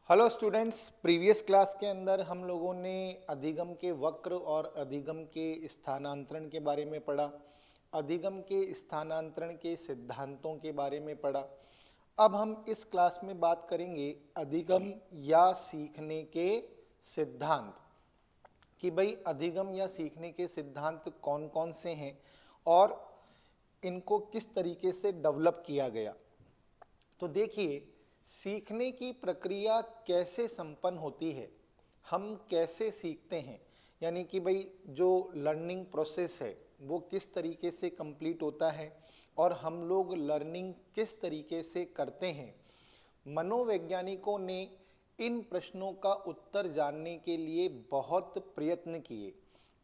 Hello students, previous class के अंदर हम लोगों ने अधिगम के वक्र और अधिगम के स्थानांतरण के बारे में पढ़ा। अधिगम के स्थानांतरण के सिद्धांतों के बारे में पढ़ा। अब हम इस क्लास में बात करेंगे अधिगम या सीखने के सिद्धांत, कि भाई अधिगम या सीखने के सिद्धांत कौन कौन से हैं और इनको किस तरीके से डेवलप किया गया। तो देखिए, सीखने की प्रक्रिया कैसे संपन्न होती है, हम कैसे सीखते हैं, यानी कि भाई जो लर्निंग प्रोसेस है वो किस तरीके से कंप्लीट होता है और हम लोग लर्निंग किस तरीके से करते हैं। मनोवैज्ञानिकों ने इन प्रश्नों का उत्तर जानने के लिए बहुत प्रयत्न किए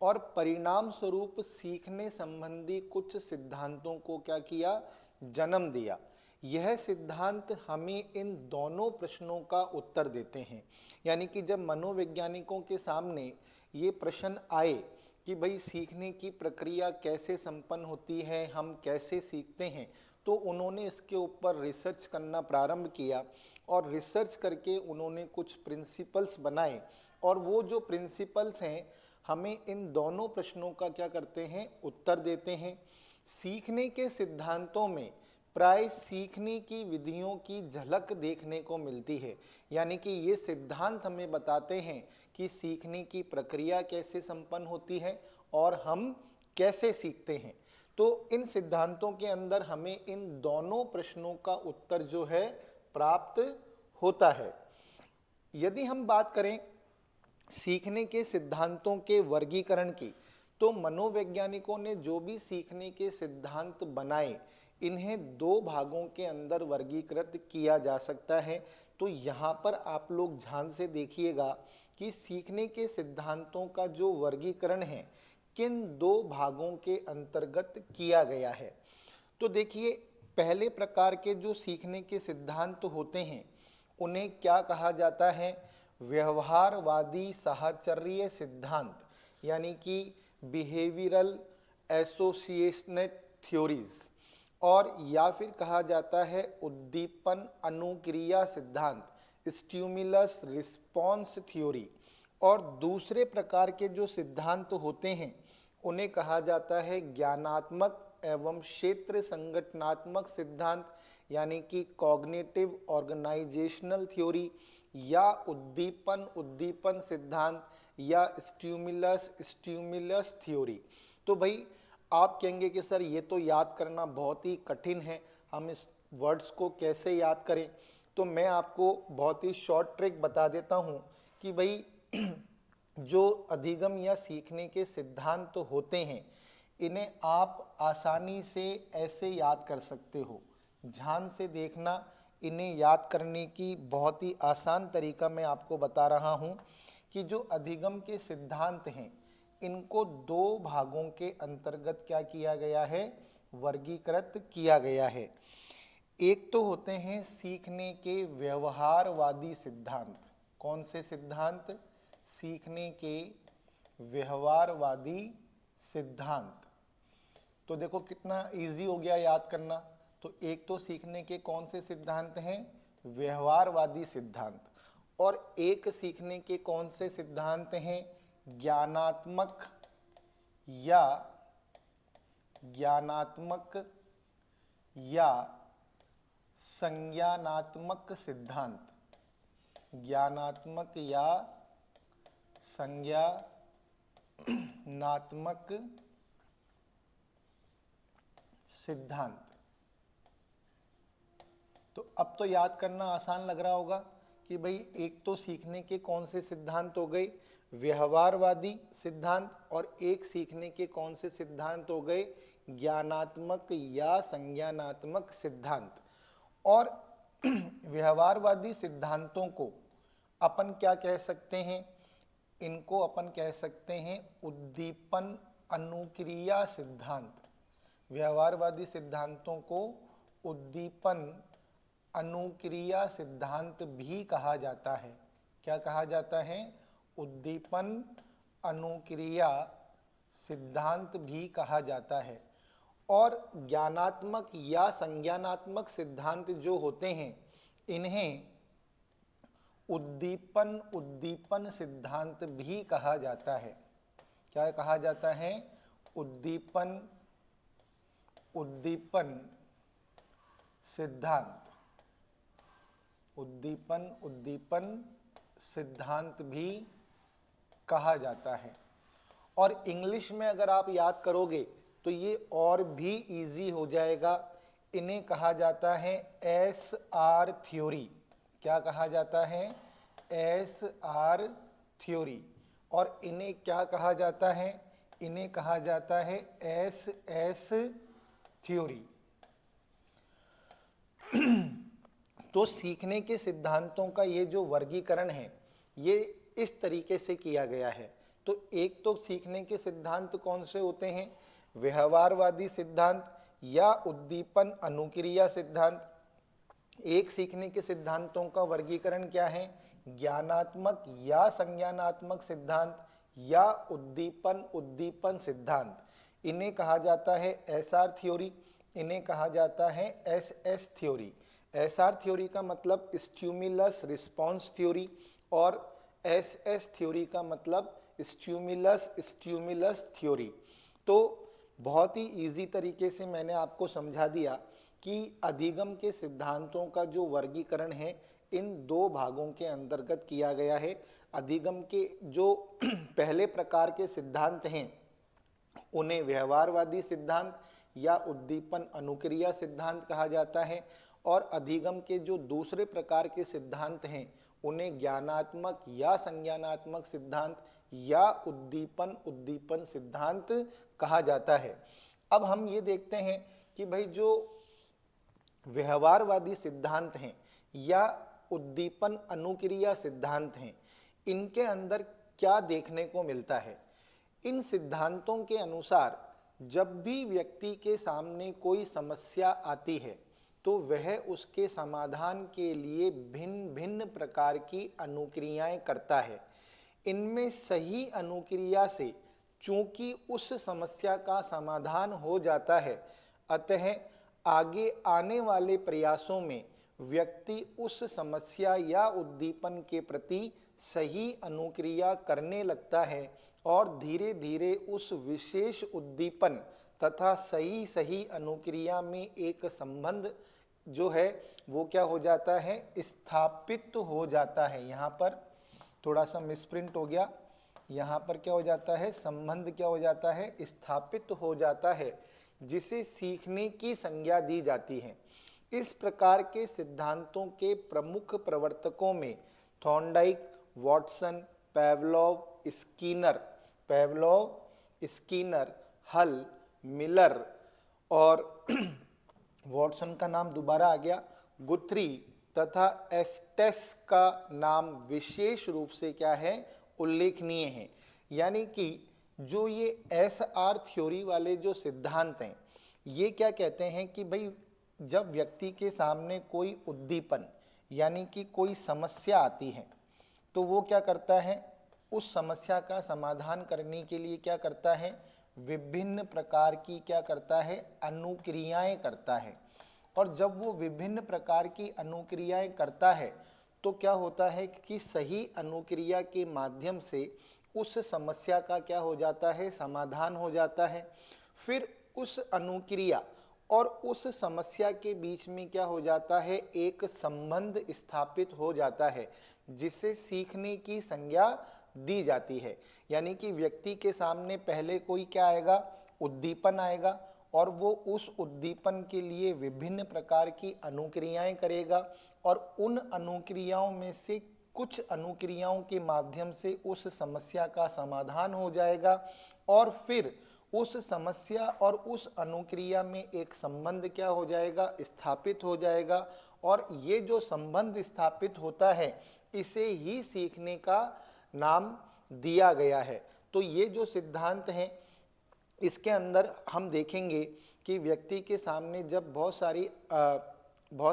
और परिणाम स्वरूप सीखने संबंधी कुछ सिद्धांतों को क्या किया, जन्म दिया। यह सिद्धांत हमें इन दोनों प्रश्नों का उत्तर देते हैं। यानी कि जब मनोवैज्ञानिकों के सामने ये प्रश्न आए कि भाई सीखने की प्रक्रिया कैसे संपन्न होती है, हम कैसे सीखते हैं, तो उन्होंने इसके ऊपर रिसर्च करना प्रारंभ किया और रिसर्च करके उन्होंने कुछ प्रिंसिपल्स बनाए और वो जो प्रिंसिपल्स हैं हमें इन दोनों प्रश्नों का क्या करते हैं, उत्तर देते हैं। सीखने के सिद्धांतों में प्राय सीखने की विधियों की झलक देखने को मिलती है। यानी कि ये सिद्धांत हमें बताते हैं कि सीखने की प्रक्रिया कैसे संपन्न होती है और हम कैसे सीखते हैं। तो इन सिद्धांतों के अंदर हमें इन दोनों प्रश्नों का उत्तर जो है प्राप्त होता है। यदि हम बात करें सीखने के सिद्धांतों के वर्गीकरण की, तो मनोवैज्ञानिकों ने जो भी सीखने के सिद्धांत बनाए इन्हें दो भागों के अंदर वर्गीकृत किया जा सकता है। तो यहाँ पर आप लोग ध्यान से देखिएगा कि सीखने के सिद्धांतों का जो वर्गीकरण है किन दो भागों के अंतर्गत किया गया है। तो देखिए, पहले प्रकार के जो सीखने के सिद्धांत होते हैं उन्हें क्या कहा जाता है, व्यवहारवादी साहचर्य सिद्धांत, यानी कि बिहेवियरल एसोसिएशनेट थ्योरीज, और या फिर कहा जाता है उद्दीपन अनुक्रिया सिद्धांत, स्टिमुलस रिस्पॉन्स थ्योरी। और दूसरे प्रकार के जो सिद्धांत होते हैं उन्हें कहा जाता है ज्ञानात्मक एवं क्षेत्र संगठनात्मक सिद्धांत, यानी कि कॉग्निटिव ऑर्गेनाइजेशनल थ्योरी, या उद्दीपन सिद्धांत, या स्टिमुलस थ्योरी। तो भाई आप कहेंगे कि सर ये तो याद करना बहुत ही कठिन है, हम इस वर्ड्स को कैसे याद करें। तो मैं आपको बहुत ही शॉर्ट ट्रिक बता देता हूँ कि भाई जो अधिगम या सीखने के सिद्धांत तो होते हैं इन्हें आप आसानी से ऐसे याद कर सकते हो। ध्यान से देखना, इन्हें याद करने की बहुत ही आसान तरीका मैं आपको बता रहा हूँ कि जो अधिगम के सिद्धांत हैं इनको दो भागों के अंतर्गत क्या किया गया है, वर्गीकृत किया गया है। एक तो होते हैं सीखने के व्यवहारवादी सिद्धांत। कौन से सिद्धांत? सीखने के व्यवहारवादी सिद्धांत। तो देखो कितना इजी हो गया याद करना। तो एक तो सीखने के कौन से सिद्धांत हैं, व्यवहारवादी सिद्धांत, और एक सीखने के कौन से सिद्धांत हैं, ज्ञानात्मक या संज्ञानात्मक सिद्धांत। ज्ञानात्मक या संज्ञानात्मक सिद्धांत। तो अब तो याद करना आसान लग रहा होगा कि भाई एक तो सीखने के कौन से सिद्धांत हो गए, व्यवहारवादी सिद्धांत, और एक सीखने के कौन से सिद्धांत हो गए, ज्ञानात्मक या संज्ञानात्मक सिद्धांत। और व्यवहारवादी सिद्धांतों को अपन क्या कह सकते हैं, इनको अपन कह सकते हैं उद्दीपन अनुक्रिया सिद्धांत। व्यवहारवादी सिद्धांतों को उद्दीपन अनुक्रिया सिद्धांत भी कहा जाता है। क्या कहा जाता है? उद्दीपन अनुक्रिया सिद्धांत भी कहा जाता है। और ज्ञानात्मक या संज्ञानात्मक सिद्धांत जो होते हैं इन्हें उद्दीपन उद्दीपन सिद्धांत भी कहा जाता है। क्या कहा जाता है? उद्दीपन उद्दीपन सिद्धांत। उद्दीपन उद्दीपन सिद्धांत भी कहा जाता है। और इंग्लिश में अगर आप याद करोगे तो ये और भी इजी हो जाएगा। इन्हें कहा जाता है SR थ्योरी। क्या कहा जाता है? SR theory. और इन्हें क्या कहा जाता है? इन्हें कहा जाता है SS थ्योरी। तो सीखने के सिद्धांतों का ये जो वर्गीकरण है ये इस तरीके से किया गया है। तो एक तो सीखने के सिद्धांत कौन से होते हैं? व्यवहारवादी सिद्धांत या उद्दीपन अनुक्रिया सिद्धांत। एक सीखने के सिद्धांतों का वर्गीकरण क्या है? ज्ञानात्मक या संज्ञानात्मक सिद्धांत या उद्दीपन उद्दीपन सिद्धांत। इन्हें कहा जाता है SR थ्योरी, इन्हें कहा जाता है SS थ्योरी। SR थ्योरी का मतलब स्टिमुलस रिस्पॉन्स थ्योरी और SS थ्योरी का मतलब स्टिमुलस स्टिमुलस थ्योरी। तो बहुत ही इजी तरीके से मैंने आपको समझा दिया कि अधिगम के सिद्धांतों का जो वर्गीकरण है इन दो भागों के अंतर्गत किया गया है। अधिगम के जो पहले प्रकार के सिद्धांत हैं उन्हें व्यवहारवादी सिद्धांत या उद्दीपन अनुक्रिया सिद्धांत कहा जाता है, और अधिगम के जो दूसरे प्रकार के सिद्धांत हैं उन्हें ज्ञानात्मक या संज्ञानात्मक सिद्धांत या उद्दीपन उद्दीपन सिद्धांत कहा जाता है। अब हम ये देखते हैं कि भाई जो व्यवहारवादी सिद्धांत हैं या उद्दीपन अनुक्रिया सिद्धांत हैं इनके अंदर क्या देखने को मिलता है। इन सिद्धांतों के अनुसार जब भी व्यक्ति के सामने कोई समस्या आती है तो वह उसके समाधान के लिए भिन्न भिन्न प्रकार की अनुक्रियाएं करता है। इनमें सही अनुक्रिया से चूंकि उस समस्या का समाधान हो जाता है, अतः आगे आने वाले प्रयासों में व्यक्ति उस समस्या या उद्दीपन के प्रति सही अनुक्रिया करने लगता है और धीरे धीरे उस विशेष उद्दीपन तथा सही सही अनुक्रिया में एक संबंध जो है वो क्या हो जाता है? स्थापित हो जाता है। यहाँ पर थोड़ा सा मिसप्रिंट हो गया, यहाँ पर क्या हो जाता है? संबंध क्या हो जाता है? स्थापित हो जाता है, जिसे सीखने की संज्ञा दी जाती है। इस प्रकार के सिद्धांतों के प्रमुख प्रवर्तकों में थॉर्नडाइक, वॉटसन, पेवलोव, स्कीनर, हल, मिलर और वॉटसन का नाम दोबारा आ गया, गुथ्री तथा एस्टेस का नाम विशेष रूप से क्या है? उल्लेखनीय है। यानी कि जो ये SR थ्योरी वाले जो सिद्धांत हैं ये क्या कहते हैं कि भाई जब व्यक्ति के सामने कोई उद्दीपन यानी कि कोई समस्या आती है तो वो क्या करता है? उस समस्या का समाधान करने के लिए क्या करता है? विभिन्न प्रकार की क्या करता है? अनुक्रियाएं करता है। और जब वो विभिन्न प्रकार की अनुक्रियाएं करता है तो क्या होता है कि सही अनुक्रिया के माध्यम से उस समस्या का क्या हो जाता है? समाधान हो जाता है। फिर उस अनुक्रिया और उस समस्या के बीच में क्या हो जाता है? एक संबंध स्थापित हो जाता है जिसे सीखने की संज्ञा दी जाती है। यानी कि व्यक्ति के सामने पहले कोई क्या आएगा? उद्दीपन आएगा और वो उस उद्दीपन के लिए विभिन्न प्रकार की अनुक्रियाएं करेगा और उन अनुक्रियाओं में से कुछ अनुक्रियाओं के माध्यम से उस समस्या का समाधान हो जाएगा और फिर उस समस्या और उस अनुक्रिया में एक संबंध क्या हो जाएगा? स्थापित हो जाएगा। और ये जो संबंध स्थापित होता है इसे ही सीखने का नाम दिया गया है। तो ये जो सिद्धांत हैं इसके अंदर हम देखेंगे कि व्यक्ति के सामने जब बहुत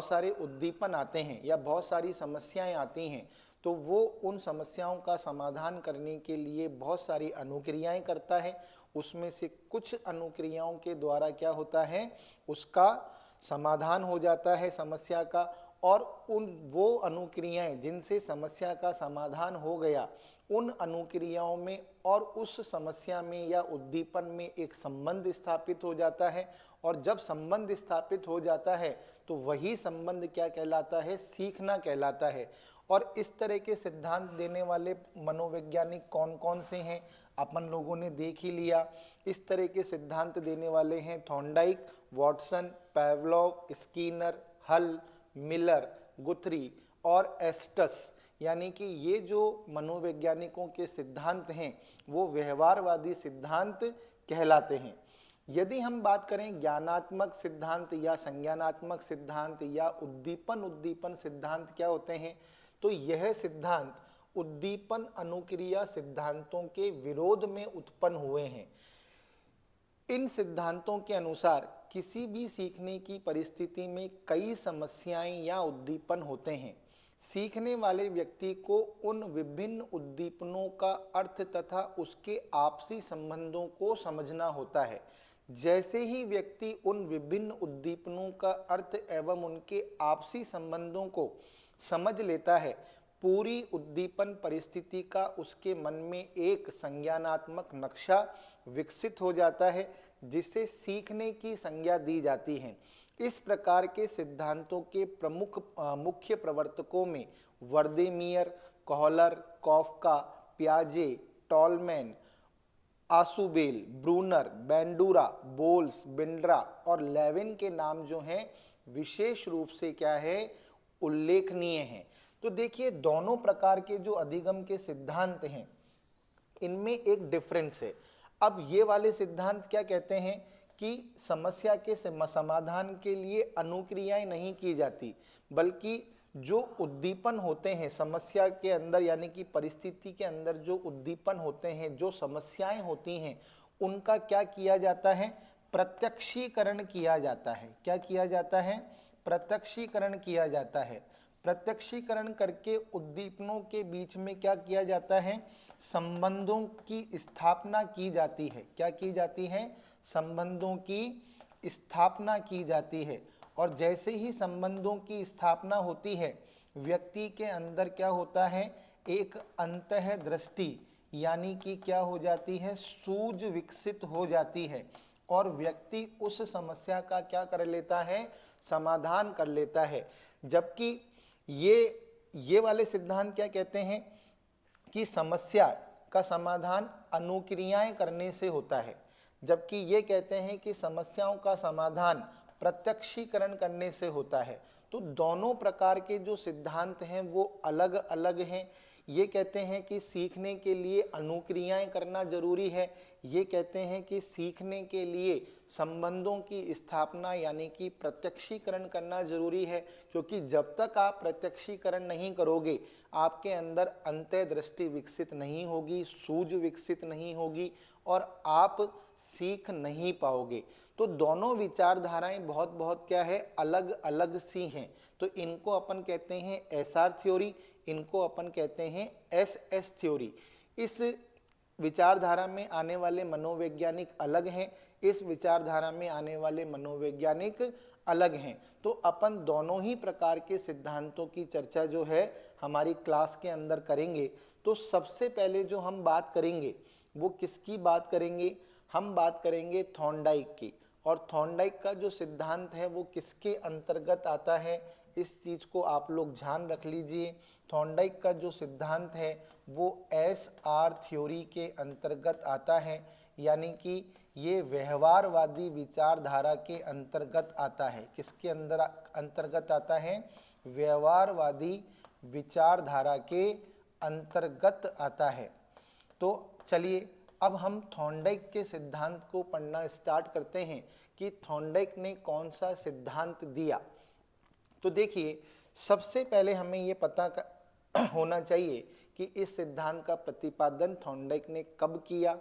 सारे उद्दीपन आते हैं या बहुत सारी समस्याएं आती हैं तो वो उन समस्याओं का समाधान करने के लिए बहुत सारी अनुक्रियाएं करता है। उसमें से कुछ अनुक्रियाओं के द्वारा क्या होता है? उसका समाधान हो जाता है समस्या का, और उन वो अनुक्रियाएं जिनसे समस्या का समाधान हो गया, उन अनुक्रियाओं में और उस समस्या में या उद्दीपन में एक संबंध स्थापित हो जाता है। और जब संबंध स्थापित हो जाता है तो वही संबंध क्या कहलाता है? सीखना कहलाता है। और इस तरह के सिद्धांत देने वाले मनोवैज्ञानिक कौन कौन से हैं अपन लोगों ने देख ही लिया। इस तरह के सिद्धांत देने वाले हैं थॉर्नडाइक, वॉटसन, पैवलोव, स्किनर, हल, मिलर, गुथरी और एस्टस। यानी कि ये जो मनोवैज्ञानिकों के सिद्धांत हैं वो व्यवहारवादी सिद्धांत कहलाते हैं। यदि हम बात करें ज्ञानात्मक सिद्धांत या संज्ञानात्मक सिद्धांत या उद्दीपन सिद्धांत क्या होते हैं, तो यह सिद्धांत उद्दीपन अनुक्रिया सिद्धांतों के विरोध में उत्पन्न हुए हैं। इन सिद्धांतों के अनुसार किसी भी सीखने की परिस्थिति में कई समस्याएं या उद्दीपन होते हैं। सीखने वाले व्यक्ति को उन विभिन्न उद्दीपनों का अर्थ तथा उसके आपसी संबंधों को समझना होता है। जैसे ही व्यक्ति उन विभिन्न उद्दीपनों का अर्थ एवं उनके आपसी संबंधों को समझ लेता है, पूरी उद्दीपन परिस्थिति का उसके मन में एक संज्ञानात्मक नक्शा विकसित हो जाता है जिसे सीखने की संज्ञा दी जाती है। इस प्रकार के सिद्धांतों के मुख्य प्रवर्तकों में वर्देमियर, कोहलर, कॉफका, पियाजे, Tolman, Ausubel, Bruner, Bandura, Bolles, बिंड्रा और लेविन के नाम जो हैं विशेष रूप से क्या है? उल्लेखनीय हैं। तो देखिए दोनों प्रकार के जो अधिगम के सिद्धांत हैं इनमें एक डिफरेंस है। अब ये वाले सिद्धांत क्या कहते हैं कि समस्या के समाधान के लिए अनुक्रियाएं नहीं की जाती, बल्कि जो उद्दीपन होते हैं समस्या के अंदर यानी कि परिस्थिति के अंदर जो उद्दीपन होते हैं, जो समस्याएं होती हैं, उनका क्या किया जाता है? प्रत्यक्षीकरण किया जाता है। क्या किया जाता है? प्रत्यक्षीकरण किया जाता है। प्रत्यक्षीकरण करके उद्दीपनों के बीच में क्या किया जाता है? संबंधों की स्थापना की जाती है। क्या की जाती है? संबंधों की स्थापना की जाती है। और जैसे ही संबंधों की स्थापना होती है, व्यक्ति के अंदर क्या होता है? एक अंतःदृष्टि यानी कि क्या हो जाती है? सूझ विकसित हो जाती है और व्यक्ति उस समस्या का क्या कर लेता है? समाधान कर लेता है। जबकि ये वाले सिद्धांत क्या कहते हैं कि समस्या का समाधान अनुक्रियाएं करने से होता है, जबकि ये कहते हैं कि समस्याओं का समाधान प्रत्यक्षीकरण करने से होता है। तो दोनों प्रकार के जो सिद्धांत हैं वो अलग अलग हैं। ये कहते हैं कि सीखने के लिए अनुक्रियाएं करना जरूरी है, ये कहते हैं कि सीखने के लिए संबंधों की स्थापना यानी कि प्रत्यक्षीकरण करना जरूरी है, क्योंकि जब तक आप प्रत्यक्षीकरण नहीं करोगे आपके अंदर अंतःदृष्टि विकसित नहीं होगी, सूझ विकसित नहीं होगी और आप सीख नहीं पाओगे। तो दोनों विचारधाराएं बहुत क्या है? अलग अलग सी हैं। तो इनको अपन कहते हैं एसआर थ्योरी, इनको अपन कहते हैं एसएस थ्योरी। इस विचारधारा में आने वाले मनोवैज्ञानिक अलग हैं, इस विचारधारा में आने वाले मनोवैज्ञानिक अलग हैं। तो अपन दोनों ही प्रकार के सिद्धांतों की चर्चा जो है हमारी क्लास के अंदर करेंगे। तो सबसे पहले जो हम बात करेंगे वो किसकी बात करेंगे? हम बात करेंगे थॉर्नडाइक की। और थॉर्नडाइक का जो सिद्धांत है वो किसके अंतर्गत आता है, इस चीज को आप लोग ध्यान रख लीजिए। थॉर्नडाइक का जो सिद्धांत है वो एसआर थ्योरी के अंतर्गत आता है, यानी कि ये व्यवहारवादी विचारधारा के अंतर्गत आता है। किसके अंतर्गत आता है? व्यवहारवादी विचारधारा के अंतर्गत आता है। तो चलिए अब हम थॉर्नडाइक के सिद्धांत को पढ़ना स्टार्ट करते हैं कि थॉर्नडाइक ने कौन सा सिद्धांत दिया। तो देखिए सबसे पहले हमें ये पता होना चाहिए कि इस सिद्धांत का प्रतिपादन थॉर्नडाइक ने कब किया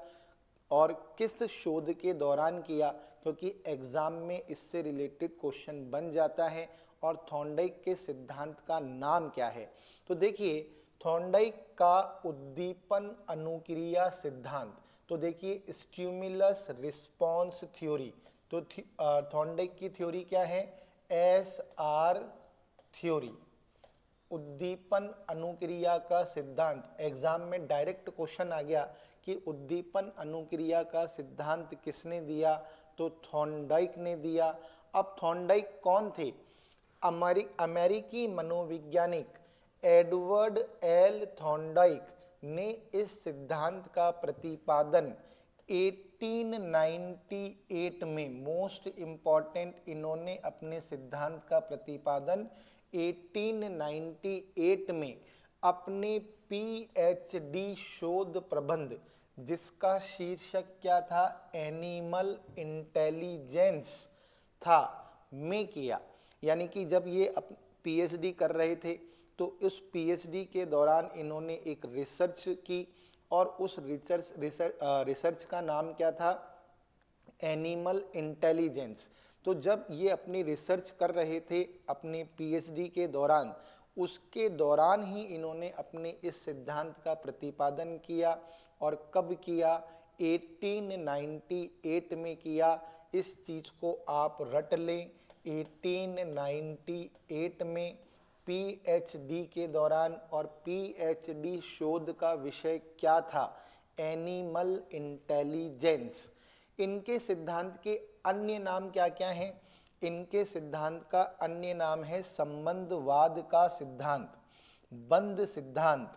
और किस शोध के दौरान किया, क्योंकि एग्जाम में इससे रिलेटेड क्वेश्चन बन जाता है। और थॉर्नडाइक के सिद्धांत का नाम क्या है? तो देखिए थॉर्नडाइक का उद्दीपन अनुक्रिया सिद्धांत, तो देखिए स्टिमुलस रिस्पॉन्स थ्योरी। तो थॉर्नडाइक की थ्योरी क्या है? SR theory. उद्दीपन अनुक्रिया का सिद्धांत, एग्जाम में डायरेक्ट क्वेश्चन आ गया कि उद्दीपन अनुक्रिया का सिद्धांत किसने दिया, तो थॉर्नडाइक ने दिया। अब थॉर्नडाइक कौन थे? अमेरिकी मनोवैज्ञानिक एडवर्ड एल थॉर्नडाइक ने इस सिद्धांत का प्रतिपादन 1898 में, मोस्ट इम्पॉर्टेंट, इन्होंने अपने सिद्धांत का प्रतिपादन 1898 में अपने पीएचडी शोध प्रबंध, जिसका शीर्षक क्या था, एनिमल इंटेलिजेंस था, में किया। यानी कि जब ये पीएचडी कर रहे थे तो उस पीएचडी के दौरान इन्होंने एक रिसर्च की और उस रिसर्च का नाम क्या था, एनिमल इंटेलिजेंस। तो जब ये अपनी रिसर्च कर रहे थे अपने पीएचडी के दौरान, उसके दौरान ही इन्होंने अपने इस सिद्धांत का प्रतिपादन किया। और कब किया? 1898 में किया। इस चीज़ को आप रट लें, 1898 में पीएचडी के दौरान। और पीएचडी शोध का विषय क्या था, एनिमल इंटेलिजेंस। इनके सिद्धांत के अन्य नाम क्या क्या हैं? इनके सिद्धांत का अन्य नाम है संबंधवाद का सिद्धांत, बंध सिद्धांत,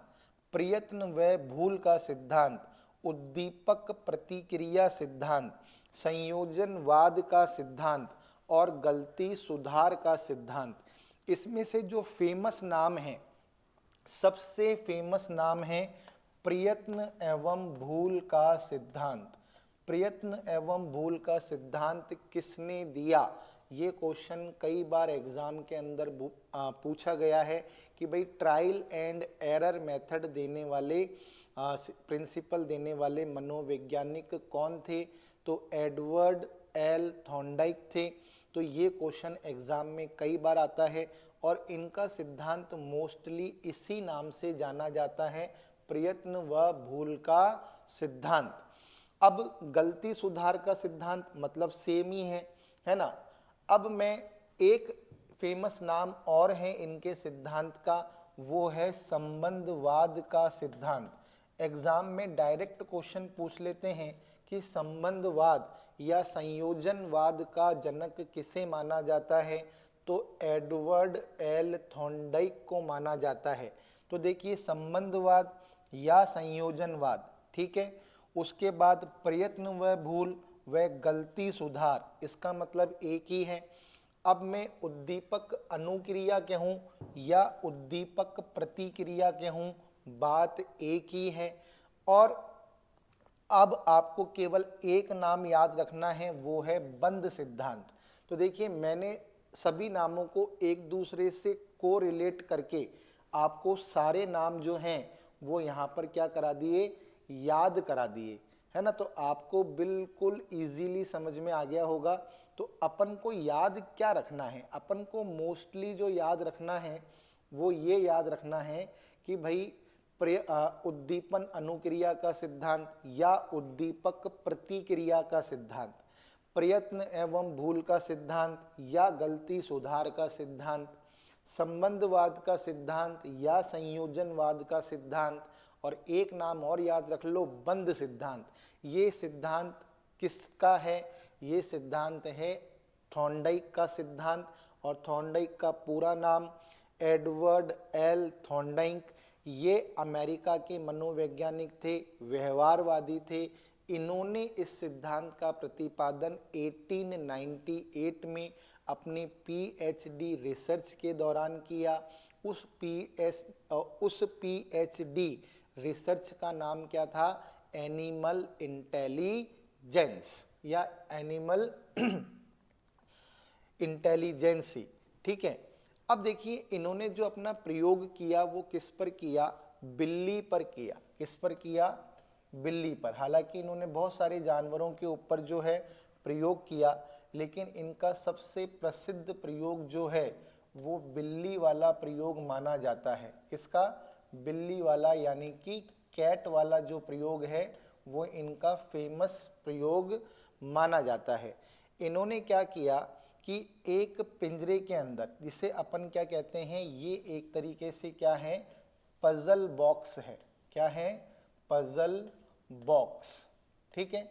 प्रयत्न व भूल का सिद्धांत, उद्दीपक प्रतिक्रिया सिद्धांत, संयोजनवाद का सिद्धांत और गलती सुधार का सिद्धांत। इसमें से जो फेमस नाम है, सबसे फेमस नाम है प्रयत्न एवं भूल का सिद्धांत। प्रयत्न एवं भूल का सिद्धांत किसने दिया? ये क्वेश्चन कई बार एग्जाम के अंदर पूछा गया है कि भाई ट्रायल एंड एरर मेथड देने वाले, प्रिंसिपल देने वाले मनोवैज्ञानिक कौन थे? तो एडवर्ड एल थॉर्नडाइक थे। तो ये क्वेश्चन एग्जाम में कई बार आता है और इनका सिद्धांत मोस्टली इसी नाम से जाना जाता है, प्रयत्न व भूल का सिद्धांत। अब गलती सुधार का सिद्धांत मतलब सेम ही है ना। अब मैं एक फेमस नाम और है इनके सिद्धांत का, वो है संबंधवाद का सिद्धांत। एग्जाम में डायरेक्ट क्वेश्चन पूछ लेते हैं कि संबंधवाद या संयोजनवाद का जनक किसे माना जाता है? तो एडवर्ड एल थॉर्नडाइक को माना जाता है। तो देखिए, संबंधवाद या संयोजनवाद, ठीक है। उसके बाद प्रयत्न व भूल व गलती सुधार, इसका मतलब एक ही है। अब मैं उद्दीपक अनुक्रिया कहूँ या उद्दीपक प्रतिक्रिया कहूँ, बात एक ही है। और अब आपको केवल एक नाम याद रखना है, वो है बंध सिद्धांत। तो देखिए, मैंने सभी नामों को एक दूसरे से कोरिलेट करके आपको सारे नाम जो हैं वो यहाँ पर क्या करा दिए, याद करा दिए, है ना। तो आपको बिल्कुल इजीली समझ में आ गया होगा। तो अपन को याद क्या रखना है? अपन को मोस्टली जो याद रखना है वो ये याद रखना है कि भाई उद्दीपन अनुक्रिया का सिद्धांत या उद्दीपक प्रतिक्रिया का सिद्धांत, प्रयत्न एवं भूल का सिद्धांत या गलती सुधार का सिद्धांत, संबंधवाद का सिद्धांत या संयोजनवाद का सिद्धांत, और एक नाम और याद रख लो, बंध सिद्धांत। ये सिद्धांत किसका है? ये सिद्धांत है थॉर्नडाइक का सिद्धांत। और थॉर्नडाइक का पूरा नाम एडवर्ड एल थॉर्नडाइक। ये अमेरिका के मनोवैज्ञानिक थे, व्यवहारवादी थे। इन्होंने इस सिद्धांत का प्रतिपादन 1898 में अपने पीएचडी रिसर्च के दौरान किया। उस पीएचडी रिसर्च का नाम क्या था? एनिमल इंटेलिजेंस या एनिमल इंटेलिजेंसी, ठीक है। अब देखिए, इन्होंने जो अपना प्रयोग किया वो किस पर किया? बिल्ली पर किया। किस पर किया? बिल्ली पर। हालांकि इन्होंने बहुत सारे जानवरों के ऊपर जो है प्रयोग किया, लेकिन इनका सबसे प्रसिद्ध प्रयोग जो है वो बिल्ली वाला प्रयोग माना जाता है। किसका? बिल्ली वाला, यानी कि कैट वाला जो प्रयोग है वो इनका फेमस प्रयोग माना जाता है। इन्होंने क्या किया कि एक पिंजरे के अंदर, जिसे अपन क्या कहते हैं, ये एक तरीके से क्या है, पजल बॉक्स है। क्या है? Puzzle box. ठीक है।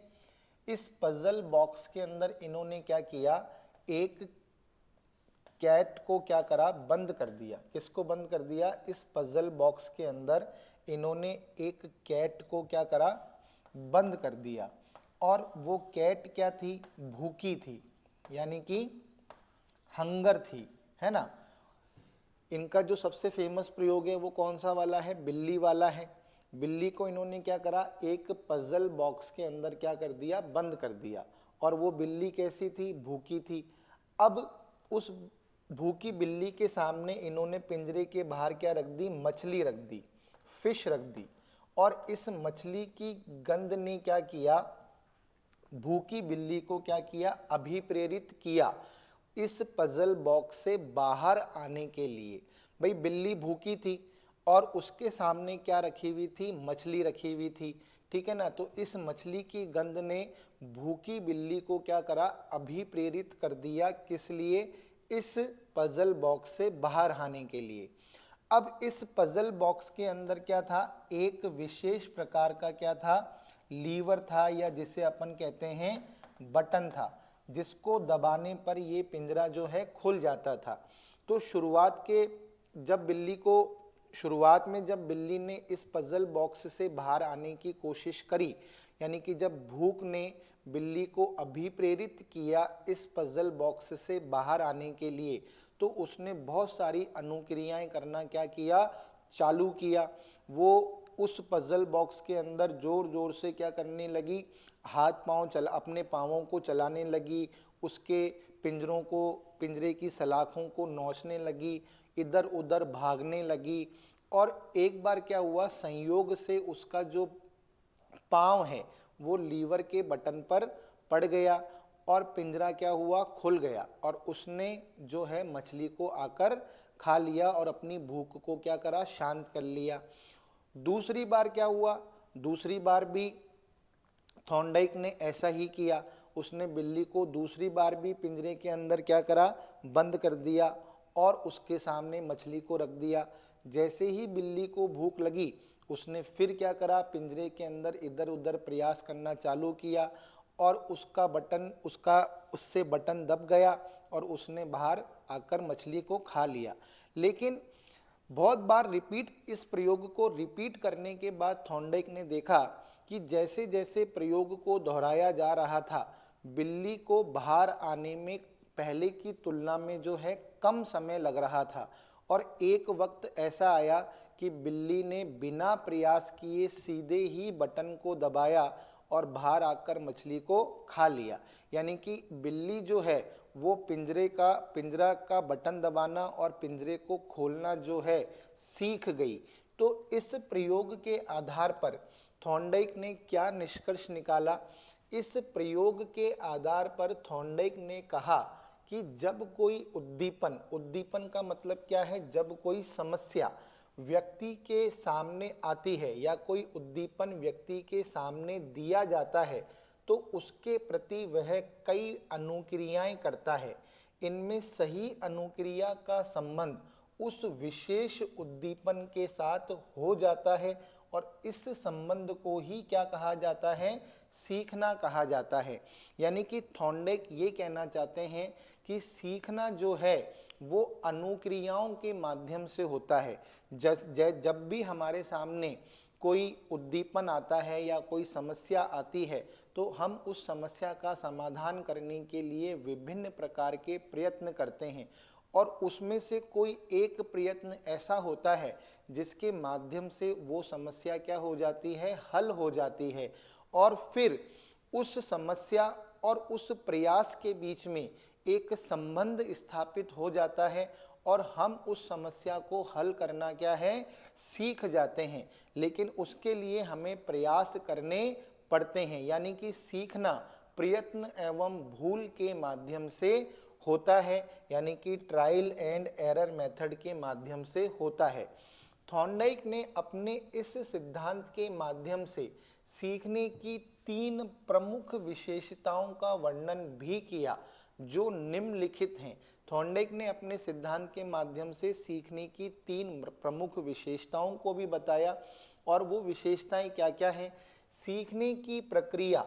इस पजल बॉक्स के अंदर इन्होंने क्या किया, एक कैट को क्या करा, बंद कर दिया। किसको बंद कर दिया? इस पजल बॉक्स के अंदर इन्होंने एक कैट को क्या करा, बंद कर दिया। और वो कैट क्या थी? भूखी थी, यानी कि हंगर थी, है ना। इनका जो सबसे फेमस प्रयोग है वो कौन सा वाला है? बिल्ली वाला है। बिल्ली को इन्होंने क्या करा, एक पजल बॉक्स के अंदर क्या कर दिया, बंद कर दिया। और वो बिल्ली कैसी थी? भूखी थी। अब उस भूखी बिल्ली के सामने इन्होंने पिंजरे के बाहर क्या रख दी? मछली रख दी, फिश रख दी। और इस मछली की गंध ने क्या किया, भूखी बिल्ली को क्या किया, अभिप्रेरित किया इस पजल बॉक्स से बाहर आने के लिए। भाई बिल्ली भूखी थी और उसके सामने क्या रखी हुई थी? मछली रखी हुई थी। ठीक है ना। तो इस मछली की गंध ने भूखी बिल्ली को क्या करा, अभिप्रेरित कर दिया। किस लिए? इस पजल बॉक्स से बाहर आने के लिए। अब इस पजल बॉक्स के अंदर क्या था, एक विशेष प्रकार का क्या था, लीवर था, या जिसे अपन कहते हैं बटन था, जिसको दबाने पर ये पिंजरा जो है खुल जाता था। तो शुरुआत में जब बिल्ली ने इस पजल बॉक्स से बाहर आने की कोशिश करी, यानी कि जब भूख ने बिल्ली को अभिप्रेरित किया इस पजल बॉक्स से बाहर आने के लिए, तो उसने बहुत सारी अनुक्रियाएं करना क्या किया, चालू किया। वो उस पजल बॉक्स के अंदर जोर जोर से क्या करने लगी, अपने पाँवों को चलाने लगी, उसके पिंजरे की सलाखों को नोचने लगी, इधर उधर भागने लगी। और एक बार क्या हुआ, संयोग से उसका जो पाँव है वो लीवर के बटन पर पड़ गया और पिंजरा क्या हुआ, खुल गया। और उसने जो है मछली को आकर खा लिया और अपनी भूख को क्या करा, शांत कर लिया। दूसरी बार क्या हुआ, दूसरी बार भी थॉर्नडाइक ने ऐसा ही किया। उसने बिल्ली को दूसरी बार भी पिंजरे के अंदर क्या करा, बंद कर दिया और उसके सामने मछली को रख दिया। जैसे ही बिल्ली को भूख लगी, उसने फिर क्या करा, पिंजरे के अंदर इधर उधर प्रयास करना चालू किया और उससे बटन दब गया और उसने बाहर आकर मछली को खा लिया। लेकिन बहुत बार इस प्रयोग को रिपीट करने के बाद थॉर्नडाइक ने देखा कि जैसे जैसे प्रयोग को दोहराया जा रहा था, बिल्ली को बाहर आने में पहले की तुलना में जो है कम समय लग रहा था। और एक वक्त ऐसा आया कि बिल्ली ने बिना प्रयास किए सीधे ही बटन को दबाया और बाहर आकर मछली को खा लिया। यानी कि बिल्ली जो है वो पिंजरा का बटन दबाना और पिंजरे को खोलना जो है सीख गई। तो इस प्रयोग के आधार पर थॉर्नडाइक ने क्या निष्कर्ष निकाला? इस प्रयोग के आधार पर थॉर्नडाइक ने कहा कि जब कोई उद्दीपन का मतलब क्या है, जब कोई समस्या व्यक्ति के सामने आती है या कोई उद्दीपन व्यक्ति के सामने दिया जाता है, तो उसके प्रति वह कई अनुक्रियाएं करता है। इनमें सही अनुक्रिया का संबंध उस विशेष उद्दीपन के साथ हो जाता है और इस संबंध को ही क्या कहा जाता है, सीखना कहा जाता है। यानी कि थॉर्नडाइक ये कहना चाहते हैं कि सीखना जो है वो अनुक्रियाओं के माध्यम से होता है। जब भी हमारे सामने कोई उद्दीपन आता है या कोई समस्या आती है, तो हम उस समस्या का समाधान करने के लिए विभिन्न प्रकार के प्रयत्न करते हैं और उसमें से कोई एक प्रयत्न ऐसा होता है जिसके माध्यम से वो समस्या क्या हो जाती है, हल हो जाती है। और फिर उस समस्या और उस प्रयास के बीच में एक संबंध स्थापित हो जाता है और हम उस समस्या को हल करना क्या है, सीख जाते हैं। लेकिन उसके लिए हमें प्रयास करने पड़ते हैं। यानी कि सीखना प्रयत्न एवं भूल के माध्यम से होता है, यानी कि ट्रायल एंड एरर मेथड के माध्यम से होता है। थॉर्नडाइक ने अपने इस सिद्धांत के माध्यम से सीखने की 3 प्रमुख विशेषताओं का वर्णन भी किया, जो निम्नलिखित हैं। थॉर्नडाइक ने अपने सिद्धांत के माध्यम से सीखने की 3 प्रमुख विशेषताओं को भी बताया, और वो विशेषताएं क्या क्या हैं। सीखने की प्रक्रिया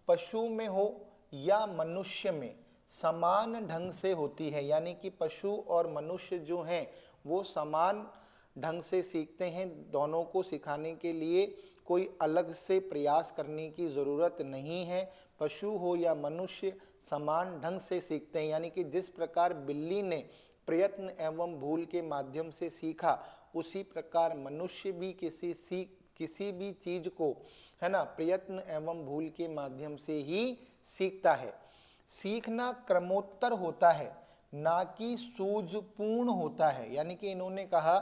पशु में हो या मनुष्य में समान ढंग से होती है, यानी कि पशु और मनुष्य जो हैं वो समान ढंग से सीखते हैं। दोनों को सिखाने के लिए कोई अलग से प्रयास करने की ज़रूरत नहीं है। पशु हो या मनुष्य समान ढंग से सीखते हैं, यानी कि जिस प्रकार बिल्ली ने प्रयत्न एवं भूल के माध्यम से सीखा, उसी प्रकार मनुष्य भी किसी भी चीज को, है ना, प्रयत्न एवं भूल के माध्यम से ही सीखता है। सीखना क्रमोत्तर होता है, ना कि सूझपूर्ण होता है। यानी कि इन्होंने कहा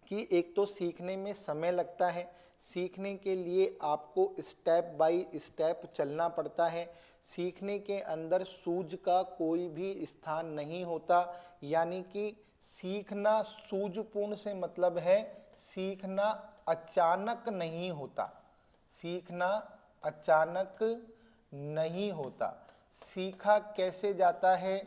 कि एक तो सीखने में समय लगता है, सीखने के लिए आपको स्टेप बाय स्टेप चलना पड़ता है। सीखने के अंदर सूझ का कोई भी स्थान नहीं होता, यानी कि सीखना सूझपूर्ण से मतलब है सीखना अचानक नहीं होता। सीखना अचानक नहीं होता। सीखा कैसे जाता है?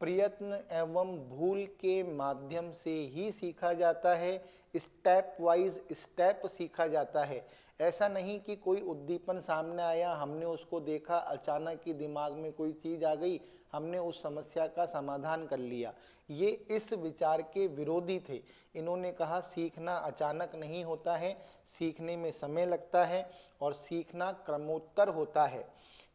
प्रयत्न एवं भूल के माध्यम से ही सीखा जाता है। स्टेप वाइज स्टेप सीखा जाता है। ऐसा नहीं कि कोई उद्दीपन सामने आया, हमने उसको देखा, अचानक ही दिमाग में कोई चीज़ आ गई, हमने उस समस्या का समाधान कर लिया। ये इस विचार के विरोधी थे। इन्होंने कहा सीखना अचानक नहीं होता है, सीखने में समय लगता है और सीखना क्रमोत्तर होता है।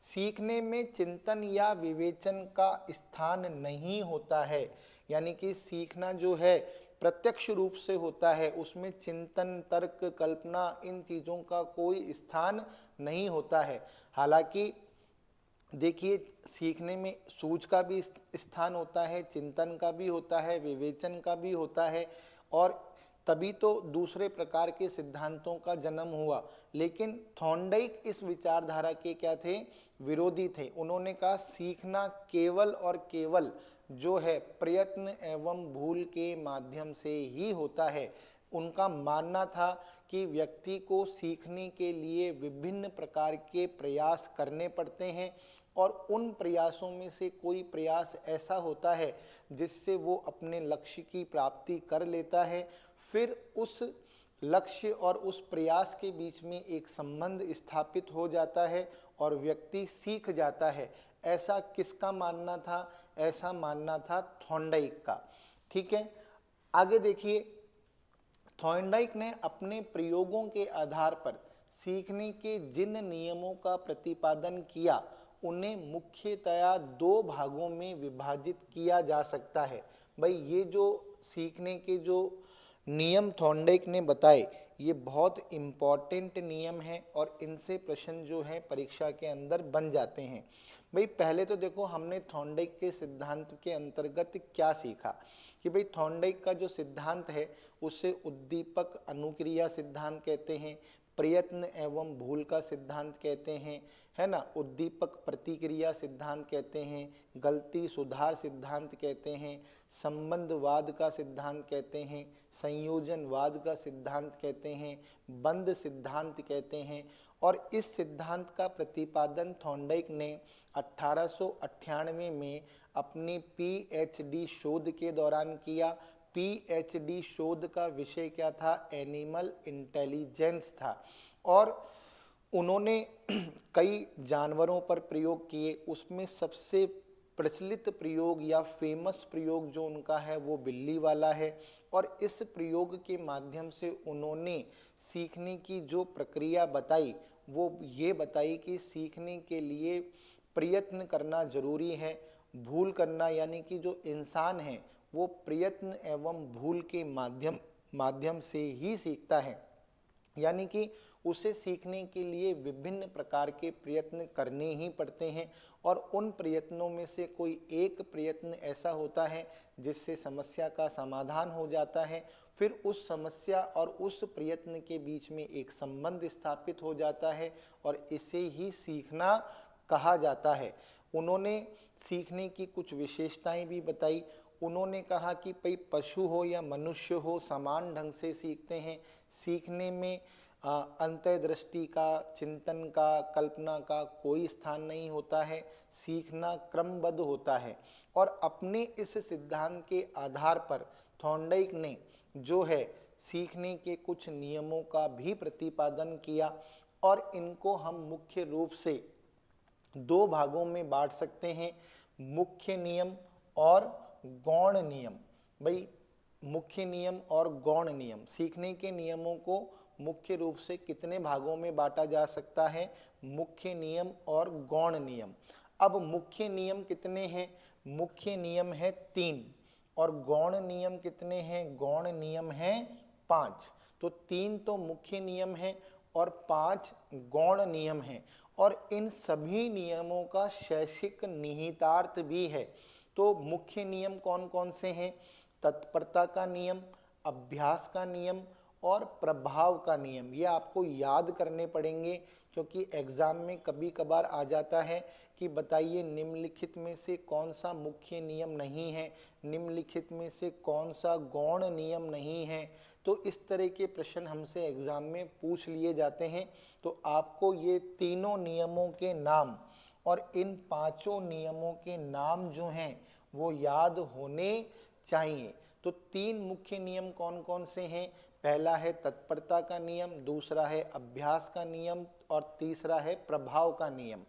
सीखने में चिंतन या विवेचन का स्थान नहीं होता है, यानी कि सीखना जो है प्रत्यक्ष रूप से होता है, उसमें चिंतन, तर्क, कल्पना, इन चीज़ों का कोई स्थान नहीं होता है। हालांकि देखिए, सीखने में सूझ का भी स्थान होता है, चिंतन का भी होता है, विवेचन का भी होता है, और तभी तो दूसरे प्रकार के सिद्धांतों का जन्म हुआ। लेकिन थॉर्नडाइक इस विचारधारा के क्या थे? विरोधी थे। उन्होंने कहा सीखना केवल और केवल जो है प्रयत्न एवं भूल के माध्यम से ही होता है। उनका मानना था कि व्यक्ति को सीखने के लिए विभिन्न प्रकार के प्रयास करने पड़ते हैं, और उन प्रयासों में से कोई प्रयास ऐसा होता है जिससे वो अपने लक्ष्य की प्राप्ति कर लेता है। फिर उस लक्ष्य और उस प्रयास के बीच में एक संबंध स्थापित हो जाता है और व्यक्ति सीख जाता है। ऐसा किसका मानना था? ऐसा मानना था थॉर्नडाइक का। ठीक है, आगे देखिए, थॉर्नडाइक ने अपने प्रयोगों के आधार पर सीखने के जिन नियमों का प्रतिपादन किया, उन्हें मुख्यतया 2 भागों में विभाजित किया जा सकता है। भाई, ये जो सीखने के जो नियम थॉर्नडाइक ने बताए, ये बहुत इम्पॉर्टेंट नियम हैं और इनसे प्रश्न जो है परीक्षा के अंदर बन जाते हैं। भाई, पहले तो देखो हमने थॉर्नडाइक के सिद्धांत के अंतर्गत क्या सीखा कि भाई थॉर्नडाइक का जो सिद्धांत है उसे उद्दीपक अनुक्रिया सिद्धांत कहते हैं, प्रयत्न एवं भूल का सिद्धांत कहते हैं, है ना, उद्दीपक प्रतिक्रिया सिद्धांत कहते हैं, गलती सुधार सिद्धांत कहते हैं, संबंधवाद का सिद्धांत कहते हैं, संयोजनवाद का सिद्धांत कहते हैं, बंद सिद्धांत कहते हैं। और इस सिद्धांत का प्रतिपादन थॉर्नडाइक ने 1898 में अपनी पीएचडी शोध के दौरान किया। पीएचडी शोध का विषय क्या था? एनिमल इंटेलिजेंस था। और उन्होंने कई जानवरों पर प्रयोग किए। उसमें सबसे प्रचलित प्रयोग या फेमस प्रयोग जो उनका है वो बिल्ली वाला है। और इस प्रयोग के माध्यम से उन्होंने सीखने की जो प्रक्रिया बताई, वो ये बताई कि सीखने के लिए प्रयत्न करना जरूरी है। भूल करना, यानी कि जो इंसान है वो प्रयत्न एवं भूल के माध्यम से ही सीखता है, यानी कि उसे सीखने के लिए विभिन्न प्रकार के प्रयत्न करने ही पड़ते हैं। और उन प्रयत्नों में से कोई एक प्रयत्न ऐसा होता है जिससे समस्या का समाधान हो जाता है। फिर उस समस्या और उस प्रयत्न के बीच में एक संबंध स्थापित हो जाता है और इसे ही सीखना कहा जाता है। उन्होंने सीखने की कुछ विशेषताएं भी बताई। उन्होंने कहा कि भाई पशु हो या मनुष्य हो, समान ढंग से सीखते हैं। सीखने में अंतर्दृष्टि का, चिंतन का, कल्पना का कोई स्थान नहीं होता है। सीखना क्रमबद्ध होता है और अपने इस सिद्धांत के आधार पर थॉर्नडाइक ने जो है सीखने के कुछ नियमों का भी प्रतिपादन किया और इनको हम मुख्य रूप से दो भागों में बांट सकते हैं, मुख्य नियम और गौण नियम। भाई मुख्य नियम और गौण नियम, सीखने के नियमों को मुख्य रूप से कितने भागों में बांटा जा सकता है, मुख्य नियम और गौण नियम। अब मुख्य नियम कितने हैं, मुख्य नियम है 3 और गौण नियम कितने हैं, गौण नियम हैं 5। तो 3 तो मुख्य नियम हैं और 5 गौण नियम हैं और इन सभी नियमों का शैक्षिक निहितार्थ भी है। तो मुख्य नियम कौन कौन से हैं, तत्परता का नियम, अभ्यास का नियम और प्रभाव का नियम। ये आपको याद करने पड़ेंगे क्योंकि एग्जाम में कभी कभार आ जाता है कि बताइए निम्नलिखित में से कौन सा मुख्य नियम नहीं है, निम्नलिखित में से कौन सा गौण नियम नहीं है। तो इस तरह के प्रश्न हमसे एग्जाम में पूछ लिए जाते हैं। तो आपको ये तीनों नियमों के नाम और इन पांचों नियमों के नाम जो हैं वो याद होने चाहिए। तो 3 मुख्य नियम कौन कौन से हैं, पहला है तत्परता का नियम, दूसरा है अभ्यास का नियम और तीसरा है प्रभाव का नियम।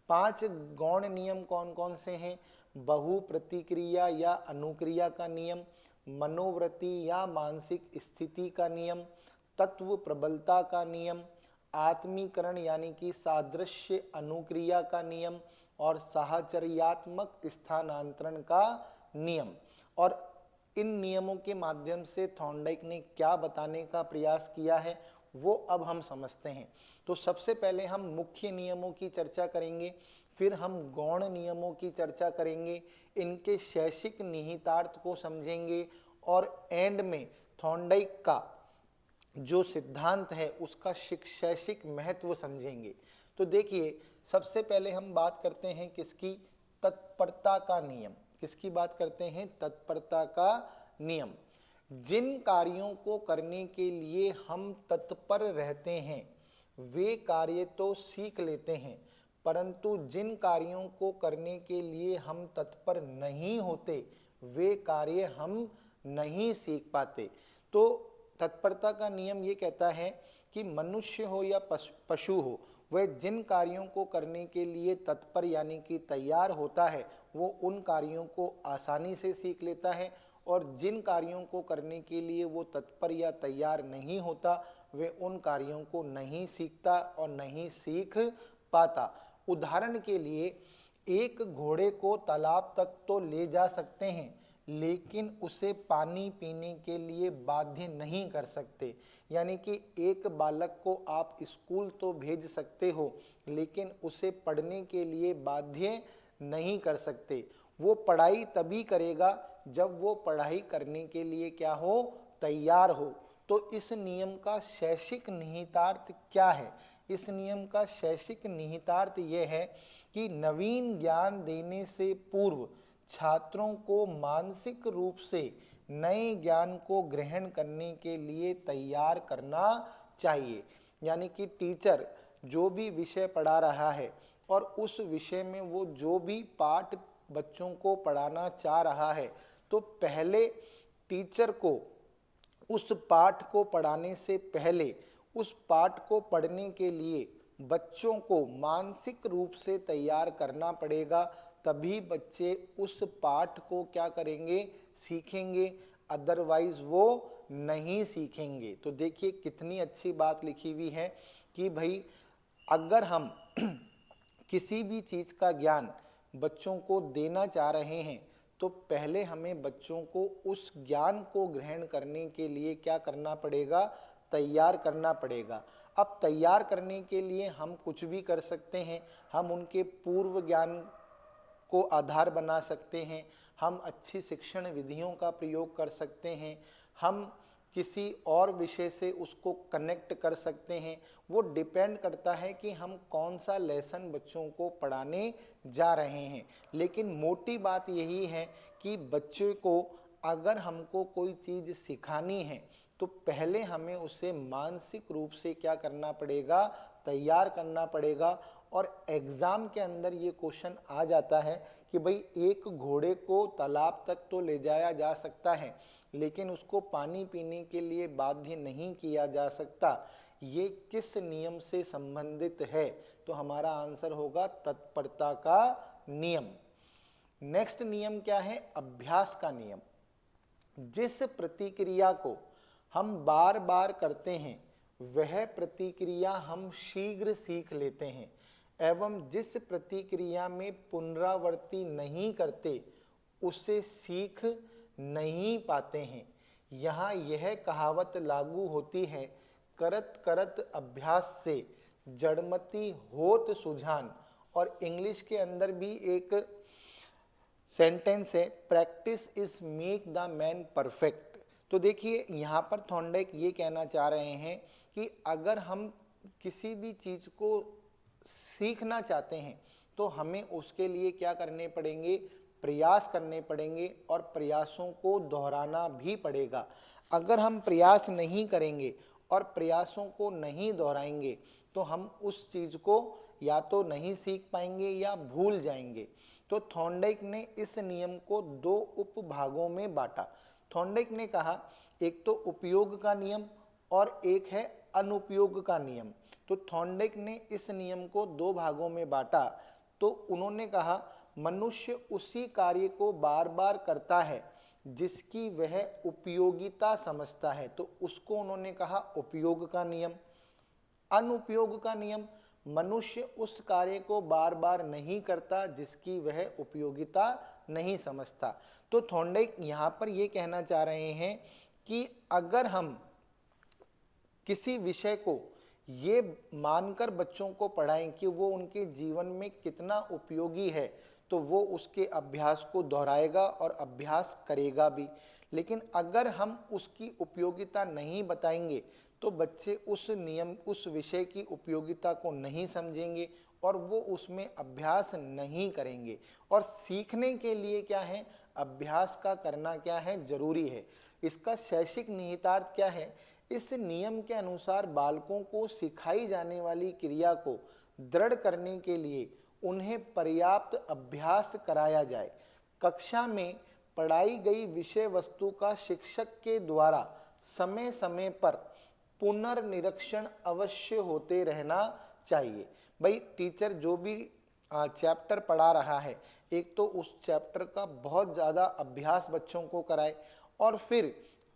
5 गौण नियम कौन कौन से हैं, बहु प्रतिक्रिया या अनुक्रिया का नियम, मनोवृत्ति या मानसिक स्थिति का नियम, तत्व प्रबलता का नियम, आत्मीकरण यानी कि सादृश्य अनुक्रिया का नियम और साहचर्यात्मक स्थानांतरण का नियम। और इन नियमों के माध्यम से थॉर्नडाइक ने क्या बताने का प्रयास किया है वो अब हम समझते हैं। तो सबसे पहले हम मुख्य नियमों की चर्चा करेंगे, फिर हम गौण नियमों की चर्चा करेंगे, इनके शैक्षिक निहितार्थ को समझेंगे और एंड में थॉर्नडाइक का जो सिद्धांत है उसका शैक्षिक महत्व समझेंगे। तो देखिए सबसे पहले हम बात करते हैं किसकी, तत्परता का नियम। किसकी बात करते हैं, तत्परता का नियम। जिन कार्यों को करने के लिए हम तत्पर रहते हैं वे कार्य तो सीख लेते हैं, परंतु जिन कार्यों को करने के लिए हम तत्पर नहीं होते वे कार्य हम नहीं सीख पाते। तो तत्परता का नियम ये कहता है कि मनुष्य हो या पशु हो, वह जिन कार्यों को करने के लिए तत्पर यानी कि तैयार होता है वो उन कार्यों को आसानी से सीख लेता है और जिन कार्यों को करने के लिए वो तत्पर या तैयार नहीं होता वे उन कार्यों को नहीं सीखता और नहीं सीख पाता। उदाहरण के लिए एक घोड़े को तालाब तक तो ले जा सकते हैं लेकिन उसे पानी पीने के लिए बाध्य नहीं कर सकते। यानी कि एक बालक को आप स्कूल तो भेज सकते हो लेकिन उसे पढ़ने के लिए बाध्य नहीं कर सकते। वो पढ़ाई तभी करेगा जब वो पढ़ाई करने के लिए क्या हो, तैयार हो। तो इस नियम का शैक्षिक निहितार्थ क्या है, इस नियम का शैक्षिक निहितार्थ यह है कि नवीन ज्ञान देने से पूर्व छात्रों को मानसिक रूप से नए ज्ञान को ग्रहण करने के लिए तैयार करना चाहिए। यानी कि टीचर जो भी विषय पढ़ा रहा है और उस विषय में वो जो भी पाठ बच्चों को पढ़ाना चाह रहा है तो पहले टीचर को उस पाठ को पढ़ाने से पहले उस पाठ को पढ़ने के लिए बच्चों को मानसिक रूप से तैयार करना पड़ेगा, तभी बच्चे उस पाठ को क्या करेंगे, सीखेंगे, अदरवाइज वो नहीं सीखेंगे। तो देखिए कितनी अच्छी बात लिखी हुई है कि भाई अगर हम किसी भी चीज़ का ज्ञान बच्चों को देना चाह रहे हैं तो पहले हमें बच्चों को उस ज्ञान को ग्रहण करने के लिए क्या करना पड़ेगा, तैयार करना पड़ेगा। अब तैयार करने के लिए हम कुछ भी कर सकते हैं, हम उनके पूर्व ज्ञान को आधार बना सकते हैं, हम अच्छी शिक्षण विधियों का प्रयोग कर सकते हैं, हम किसी और विषय से उसको कनेक्ट कर सकते हैं। वो डिपेंड करता है कि हम कौन सा लेसन बच्चों को पढ़ाने जा रहे हैं। लेकिन मोटी बात यही है कि बच्चे को अगर हमको कोई चीज़ सिखानी है तो पहले हमें उसे मानसिक रूप से क्या करना पड़ेगा, तैयार करना पड़ेगा। और एग्जाम के अंदर ये क्वेश्चन आ जाता है कि भाई एक घोड़े को तालाब तक तो ले जाया जा सकता है, लेकिन उसको पानी पीने के लिए बाध्य नहीं किया जा सकता, ये किस नियम से संबंधित है? तो हमारा आंसर होगा तत्परता का नियम। नेक्स्ट नियम क्या है? अभ्यास का नियम। जिस प्रतिक्रिया को हम बार बार करते हैं वह प्रतिक्रिया हम शीघ्र सीख लेते हैं, एवं जिस प्रतिक्रिया में पुनरावृत्ति नहीं करते उसे सीख नहीं पाते हैं। यहाँ यह कहावत लागू होती है, करत करत अभ्यास से जड़मति होत सुजान। और इंग्लिश के अंदर भी एक सेंटेंस है, practice is make the man perfect. तो देखिए यहाँ पर थॉर्नडाइक ये कहना चाह रहे हैं कि अगर हम किसी भी चीज़ को सीखना चाहते हैं तो हमें उसके लिए क्या करने पड़ेंगे? प्रयास करने पड़ेंगे और प्रयासों को दोहराना भी पड़ेगा। अगर हम प्रयास नहीं करेंगे और प्रयासों को नहीं दोहराएंगे तो हम उस चीज़ को या तो नहीं सीख पाएंगे या भूल जाएंगे। तो थॉर्नडाइक ने इस नियम को दो उपभागों में बांटा। थॉर्नडाइक ने कहा एक तो उपयोग का नियम और एक है अनुपयोग का नियम। तो थॉर्नडाइक ने इस नियम को दो भागों में बांटा। तो उन्होंने कहा मनुष्य उसी कार्य को बार बार करता है जिसकी वह उपयोगिता समझता है, तो उसको उन्होंने कहा उपयोग का नियम। अनुपयोग का नियम, मनुष्य उस कार्य को बार बार नहीं करता जिसकी वह उपयोगिता नहीं समझता। तो थॉर्नडाइक यहाँ पर ये कहना चाह रहे हैं कि अगर हम किसी विषय को ये मानकर बच्चों को पढ़ाएं कि वो उनके जीवन में कितना उपयोगी है, तो वो उसके अभ्यास को दोहराएगा और अभ्यास करेगा भी। लेकिन अगर हम उसकी उपयोगिता नहीं बताएंगे तो बच्चे उस विषय की उपयोगिता को नहीं समझेंगे और वो उसमें अभ्यास नहीं करेंगे। और सीखने के लिए क्या है? अभ्यास का करना क्या है? जरूरी है। इसका शैक्षिक निहितार्थ क्या है? इस नियम के अनुसार बालकों को सिखाई जाने वाली क्रिया को दृढ़ करने के लिए उन्हें पर्याप्त अभ्यास कराया जाए। कक्षा में पढ़ाई गई विषय वस्तु का शिक्षक के द्वारा समय समय पर पुनर्निरीक्षण अवश्य होते रहना चाहिए। भाई टीचर जो भी चैप्टर पढ़ा रहा है, एक तो उस चैप्टर का बहुत ज़्यादा अभ्यास बच्चों को कराए और फिर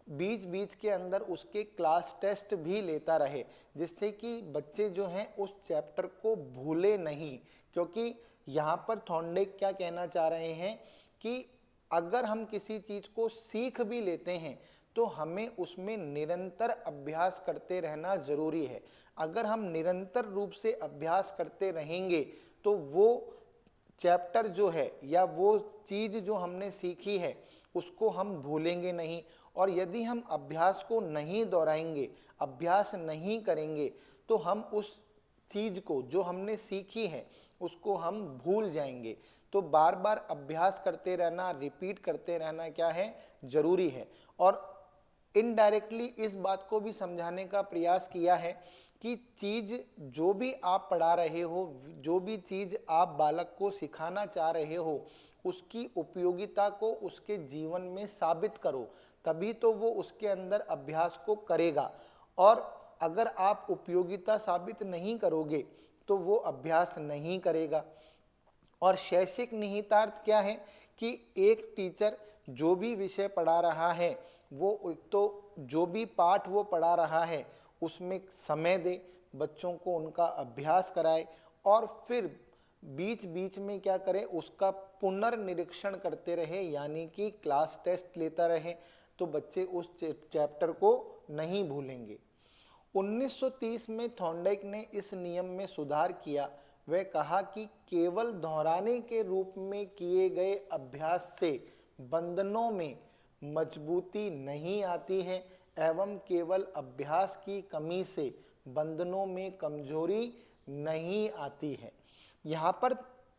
बीच बीच के अंदर उसके क्लास टेस्ट भी लेता रहे, जिससे कि बच्चे जो हैं उस चैप्टर को भूले नहीं। क्योंकि यहाँ पर थॉर्नडाइक क्या कहना चाह रहे हैं कि अगर हम किसी चीज़ को सीख भी लेते हैं तो हमें उसमें निरंतर अभ्यास करते रहना ज़रूरी है। अगर हम निरंतर रूप से अभ्यास करते रहेंगे तो वो चैप्टर जो है या वो चीज़ जो हमने सीखी है उसको हम भूलेंगे नहीं। और यदि हम अभ्यास को नहीं दोहराएंगे, अभ्यास नहीं करेंगे, तो हम उस चीज़ को जो हमने सीखी है उसको हम भूल जाएंगे। तो बार बार अभ्यास करते रहना, रिपीट करते रहना क्या है? जरूरी है। और इनडायरेक्टली इस बात को भी समझाने का प्रयास किया है कि चीज़ जो भी आप पढ़ा रहे हो, जो भी चीज़ आप बालक को सिखाना चाह रहे हो, उसकी उपयोगिता को उसके जीवन में साबित करो, तभी तो वो उसके अंदर अभ्यास को करेगा। और अगर आप उपयोगिता साबित नहीं करोगे तो वो अभ्यास नहीं करेगा। और शैक्षिक निहितार्थ क्या है कि एक टीचर जो भी विषय पढ़ा रहा है, वो एक तो जो भी पाठ वो पढ़ा रहा है उसमें समय दे, बच्चों को उनका अभ्यास कराए और फिर बीच बीच में क्या करे? उसका पुनर्निरीक्षण करते रहे, यानी कि क्लास टेस्ट लेता रहे, तो बच्चे उस चैप्टर को नहीं भूलेंगे। 1930 में थॉर्नडाइक ने इस नियम में सुधार किया। वह कहा कि केवल दोहराने के रूप में किए गए अभ्यास से बंधनों में मजबूती नहीं आती है एवं केवल अभ्यास की कमी से बंधनों में कमजोरी नहीं आती है। यहाँ पर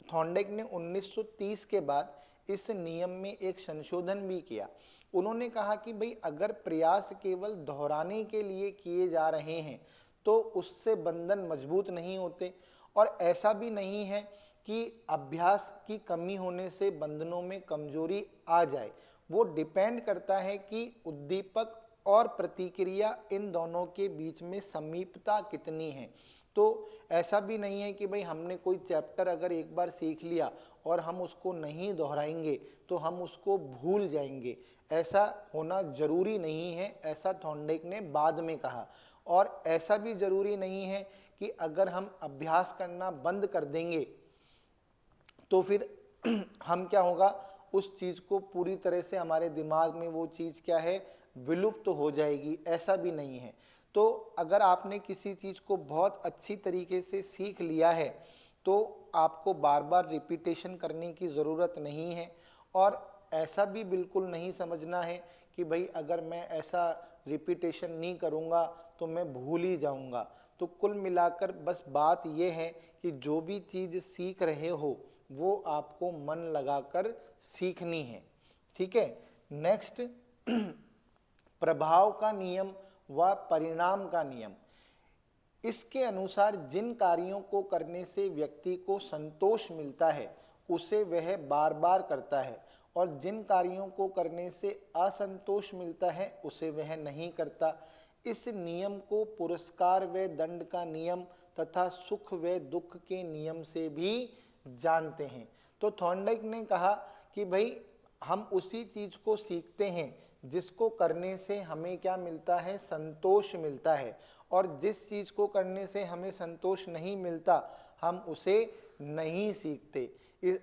थॉर्नडाइक ने 1930 के बाद इस नियम में एक संशोधन भी किया। उन्होंने कहा कि भाई अगर प्रयास केवल दोहराने के लिए किए जा रहे हैं तो उससे बंधन मजबूत नहीं होते, और ऐसा भी नहीं है कि अभ्यास की कमी होने से बंधनों में कमजोरी आ जाए। वो डिपेंड करता है कि उद्दीपक और प्रतिक्रिया इन दोनों के बीच में समीपता कितनी है। तो ऐसा भी नहीं है कि भाई हमने कोई चैप्टर अगर एक बार सीख लिया और हम उसको नहीं दोहराएंगे तो हम उसको भूल जाएंगे, ऐसा होना जरूरी नहीं है, ऐसा थॉर्नडाइक ने बाद में कहा। और ऐसा भी जरूरी नहीं है कि अगर हम अभ्यास करना बंद कर देंगे तो फिर हम क्या होगा, उस चीज को पूरी तरह से हमारे दिमाग में वो चीज क्या है, विलुप्त हो जाएगी, ऐसा भी नहीं है। तो अगर आपने किसी चीज को बहुत अच्छी तरीके से सीख लिया है तो आपको बार बार रिपीटेशन करने की ज़रूरत नहीं है। और ऐसा भी बिल्कुल नहीं समझना है कि भाई अगर मैं ऐसा रिपीटेशन नहीं करूँगा तो मैं भूल ही जाऊँगा। तो कुल मिलाकर बस बात यह है कि जो भी चीज़ सीख रहे हो वो आपको मन लगाकर सीखनी है। ठीक है। नेक्स्ट, प्रभाव का नियम व परिणाम का नियम। इसके अनुसार जिन कार्यों को करने से व्यक्ति को संतोष मिलता है उसे वह बार बार करता है, और जिन कार्यों को करने से असंतोष मिलता है उसे वह नहीं करता। इस नियम को पुरस्कार व दंड का नियम तथा सुख व दुख के नियम से भी जानते हैं। तो थॉर्नडाइक ने कहा कि भाई हम उसी चीज को सीखते हैं जिसको करने से हमें क्या मिलता है, संतोष मिलता है, और जिस चीज को करने से हमें संतोष नहीं मिलता हम उसे नहीं सीखते।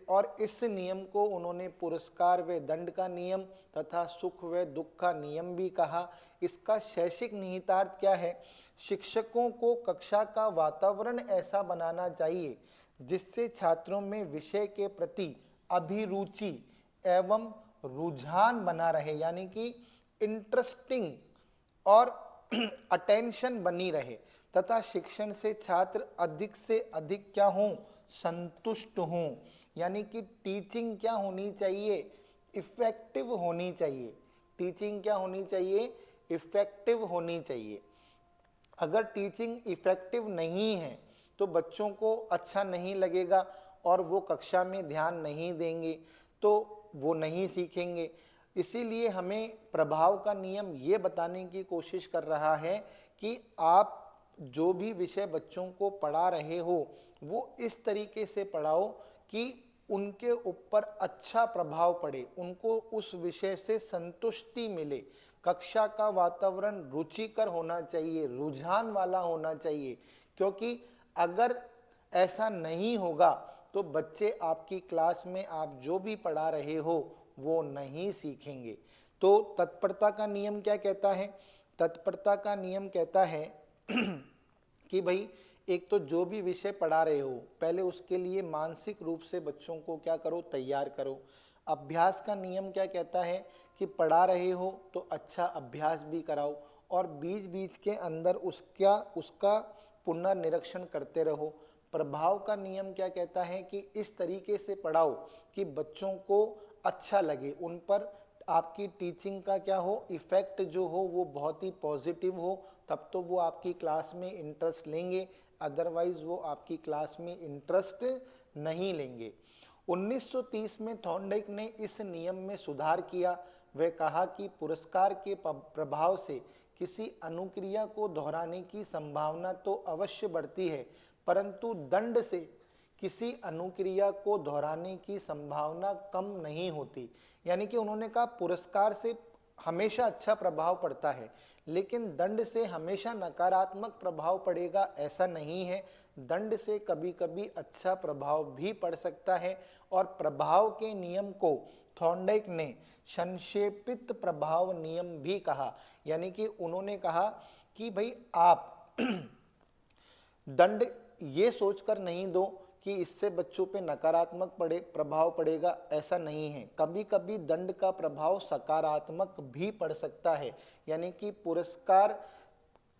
और इस नियम को उन्होंने पुरस्कार व दंड का नियम तथा सुख व दुख का नियम भी कहा। इसका शैक्षिक निहितार्थ क्या है? शिक्षकों को कक्षा का वातावरण ऐसा बनाना चाहिए जिससे छात्रों में विषय के प्रति अभिरुचि एवं रुझान बना रहे, यानी कि इंटरेस्टिंग और अटेंशन बनी रहे, तथा शिक्षण से छात्र अधिक से अधिक क्या हों, संतुष्ट हों। यानी कि टीचिंग क्या होनी चाहिए, इफेक्टिव होनी चाहिए। टीचिंग क्या होनी चाहिए, इफेक्टिव होनी चाहिए। अगर टीचिंग इफेक्टिव नहीं है तो बच्चों को अच्छा नहीं लगेगा और वो कक्षा में ध्यान नहीं देंगे, तो वो नहीं सीखेंगे। इसीलिए हमें प्रभाव का नियम ये बताने की कोशिश कर रहा है कि आप जो भी विषय बच्चों को पढ़ा रहे हो वो इस तरीके से पढ़ाओ कि उनके ऊपर अच्छा प्रभाव पड़े, उनको उस विषय से संतुष्टि मिले। कक्षा का वातावरण रुचिकर होना चाहिए, रुझान वाला होना चाहिए, क्योंकि अगर ऐसा नहीं होगा तो बच्चे आपकी क्लास में आप जो भी पढ़ा रहे हो वो नहीं सीखेंगे। तो तत्परता का नियम क्या कहता है? तत्परता का नियम कहता है कि भाई एक तो जो भी विषय पढ़ा रहे हो पहले उसके लिए मानसिक रूप से बच्चों को क्या करो, तैयार करो। अभ्यास का नियम क्या कहता है कि पढ़ा रहे हो तो अच्छा अभ्यास भी कराओ और बीच बीच के अंदर उसका पुनर्निरीक्षण करते रहो। प्रभाव का नियम क्या कहता है कि इस तरीके से पढ़ाओ कि बच्चों को अच्छा लगे, उन पर आपकी टीचिंग का क्या हो, इफेक्ट जो हो वो बहुत ही पॉजिटिव हो, तब तो वो आपकी क्लास में इंटरेस्ट लेंगे, अदरवाइज वो आपकी क्लास में इंटरेस्ट नहीं लेंगे। 1930 में थॉर्नडाइक ने इस नियम में सुधार किया। वह कहा कि पुरस्कार के प्रभाव से किसी अनुक्रिया को दोहराने की संभावना तो अवश्य बढ़ती है, परंतु दंड से किसी अनुक्रिया को दोहराने की संभावना कम नहीं होती। यानी कि उन्होंने कहा पुरस्कार से हमेशा अच्छा प्रभाव पड़ता है, लेकिन दंड से हमेशा नकारात्मक प्रभाव पड़ेगा ऐसा नहीं है। दंड से कभी कभी अच्छा प्रभाव भी पड़ सकता है। और प्रभाव के नियम को थॉर्नडाइक ने संक्षेपित प्रभाव नियम भी कहा। यानी कि उन्होंने कहा कि भाई आप दंड ये सोचकर नहीं दो कि इससे बच्चों पे नकारात्मक प्रभाव पड़ेगा, ऐसा नहीं है। कभी कभी दंड का प्रभाव सकारात्मक भी पड़ सकता है, यानी कि पुरस्कार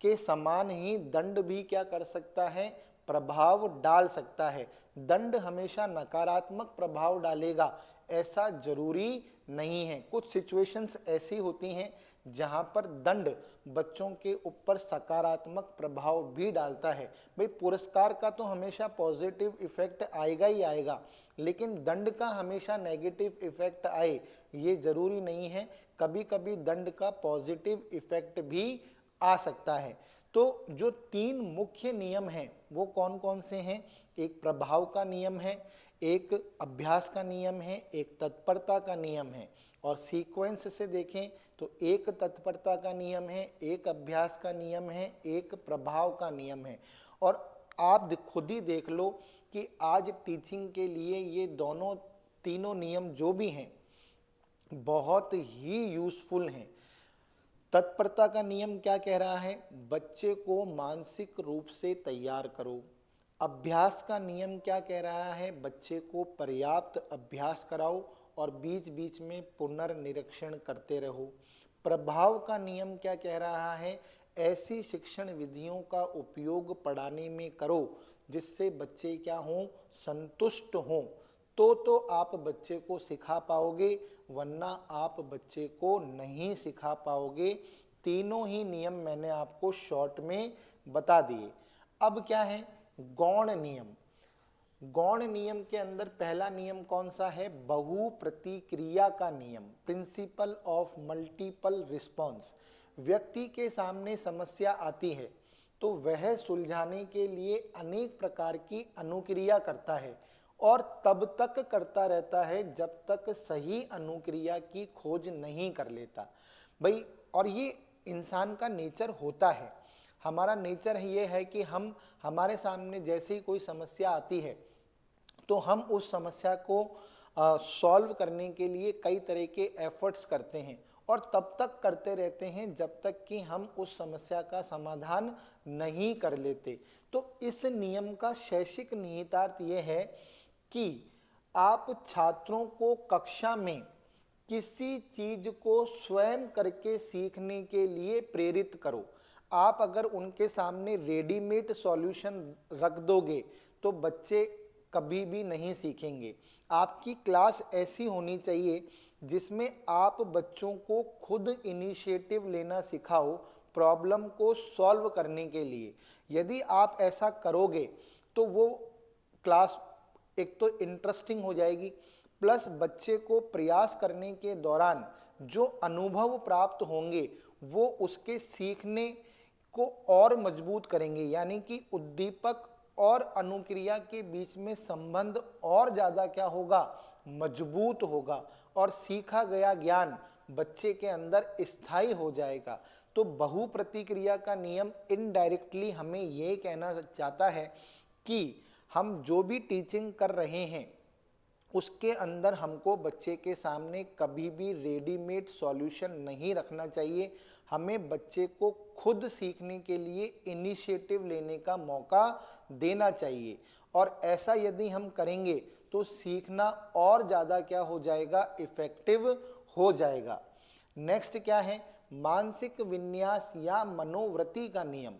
के समान ही दंड भी क्या कर सकता है, प्रभाव डाल सकता है। दंड हमेशा नकारात्मक प्रभाव डालेगा ऐसा जरूरी नहीं है। कुछ सिचुएशंस ऐसी होती हैं जहां पर दंड बच्चों के ऊपर सकारात्मक प्रभाव भी डालता है। भाई पुरस्कार का तो हमेशा पॉजिटिव इफेक्ट आएगा ही आएगा, लेकिन दंड का हमेशा नेगेटिव इफेक्ट आए ये जरूरी नहीं है। कभी कभी दंड का पॉजिटिव इफेक्ट भी आ सकता है। तो जो 3 मुख्य नियम हैं वो कौन कौन से हैं? एक प्रभाव का नियम है, एक अभ्यास का नियम है, एक तत्परता का नियम है। और सीक्वेंस से देखें तो एक तत्परता का नियम है, एक अभ्यास का नियम है, एक प्रभाव का नियम है। और आप खुद ही देख लो कि आज टीचिंग के लिए ये दोनों तीनों नियम जो भी हैं बहुत ही यूजफुल हैं। तत्परता का नियम क्या कह रहा है? बच्चे को मानसिक रूप से तैयार करो। अभ्यास का नियम क्या कह रहा है? बच्चे को पर्याप्त अभ्यास कराओ और बीच बीच में पुनर्निरीक्षण करते रहो। प्रभाव का नियम क्या कह रहा है? ऐसी शिक्षण विधियों का उपयोग पढ़ाने में करो जिससे बच्चे क्या हों? संतुष्ट हों। तो आप बच्चे को सिखा पाओगे, वरना आप बच्चे को नहीं सिखा पाओगे। तीनों ही नियम मैंने आपको शॉर्ट में बता दिए। अब क्या है? गौण नियम। गौण नियम के अंदर पहला नियम कौन सा है? बहु प्रतिक्रिया का नियम, प्रिंसिपल ऑफ मल्टीपल रिस्पॉन्स। व्यक्ति के सामने समस्या आती है तो वह सुलझाने के लिए अनेक प्रकार की अनुक्रिया करता है और तब तक करता रहता है जब तक सही अनुक्रिया की खोज नहीं कर लेता। भाई, और ये इंसान का नेचर होता है। हमारा नेचर ये है कि हम हमारे सामने जैसे ही कोई समस्या आती है तो हम उस समस्या को सॉल्व करने के लिए कई तरह के एफर्ट्स करते हैं और तब तक करते रहते हैं जब तक कि हम उस समस्या का समाधान नहीं कर लेते। तो इस नियम का शैक्षिक निहितार्थ ये है कि आप छात्रों को कक्षा में किसी चीज को स्वयं करके सीखने के लिए प्रेरित करो। आप अगर उनके सामने रेडीमेड सॉल्यूशन रख दोगे तो बच्चे कभी भी नहीं सीखेंगे। आपकी क्लास ऐसी होनी चाहिए जिसमें आप बच्चों को खुद इनिशिएटिव लेना सिखाओ प्रॉब्लम को सॉल्व करने के लिए। यदि आप ऐसा करोगे तो वो क्लास एक तो इंटरेस्टिंग हो जाएगी, प्लस बच्चे को प्रयास करने के दौरान जो अनुभव प्राप्त होंगे वो उसके सीखने को और मजबूत करेंगे। यानी कि उद्दीपक और अनुक्रिया के बीच में संबंध और ज़्यादा क्या होगा? मजबूत होगा और सीखा गया ज्ञान बच्चे के अंदर स्थायी हो जाएगा। तो बहु प्रतिक्रिया का नियम इनडायरेक्टली हमें ये कहना चाहता है कि हम जो भी टीचिंग कर रहे हैं उसके अंदर हमको बच्चे के सामने कभी भी रेडीमेड सॉल्यूशन नहीं रखना चाहिए। हमें बच्चे को खुद सीखने के लिए इनिशिएटिव लेने का मौका देना चाहिए और ऐसा यदि हम करेंगे तो सीखना और ज़्यादा क्या हो जाएगा? इफेक्टिव हो जाएगा। नेक्स्ट क्या है? मानसिक विन्यास या मनोवृत्ति का नियम।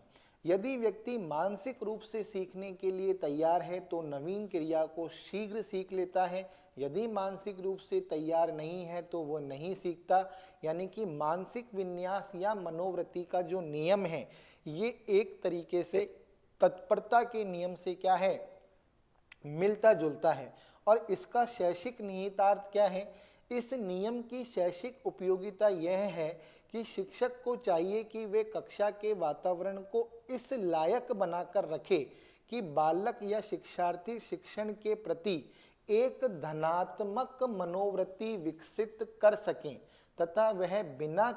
यदि व्यक्ति मानसिक रूप से सीखने के लिए तैयार है तो नवीन क्रिया को शीघ्र सीख लेता है। यदि मानसिक रूप से तैयार नहीं है तो वो नहीं सीखता। यानी कि मानसिक विन्यास या मनोवृत्ति का जो नियम है ये एक तरीके से तत्परता के नियम से क्या है? मिलता जुलता है। और इसका शैक्षिक निहितार्थ क्या है? इस नियम की शैक्षिक उपयोगिता यह है कि शिक्षक को चाहिए कि वे कक्षा के वातावरण को इस लायक बनाकर रखे कि बालक या शिक्षार्थी शिक्षण के प्रति एक धनात्मक मनोवृत्ति विकसित कर सकें तथा वह बिना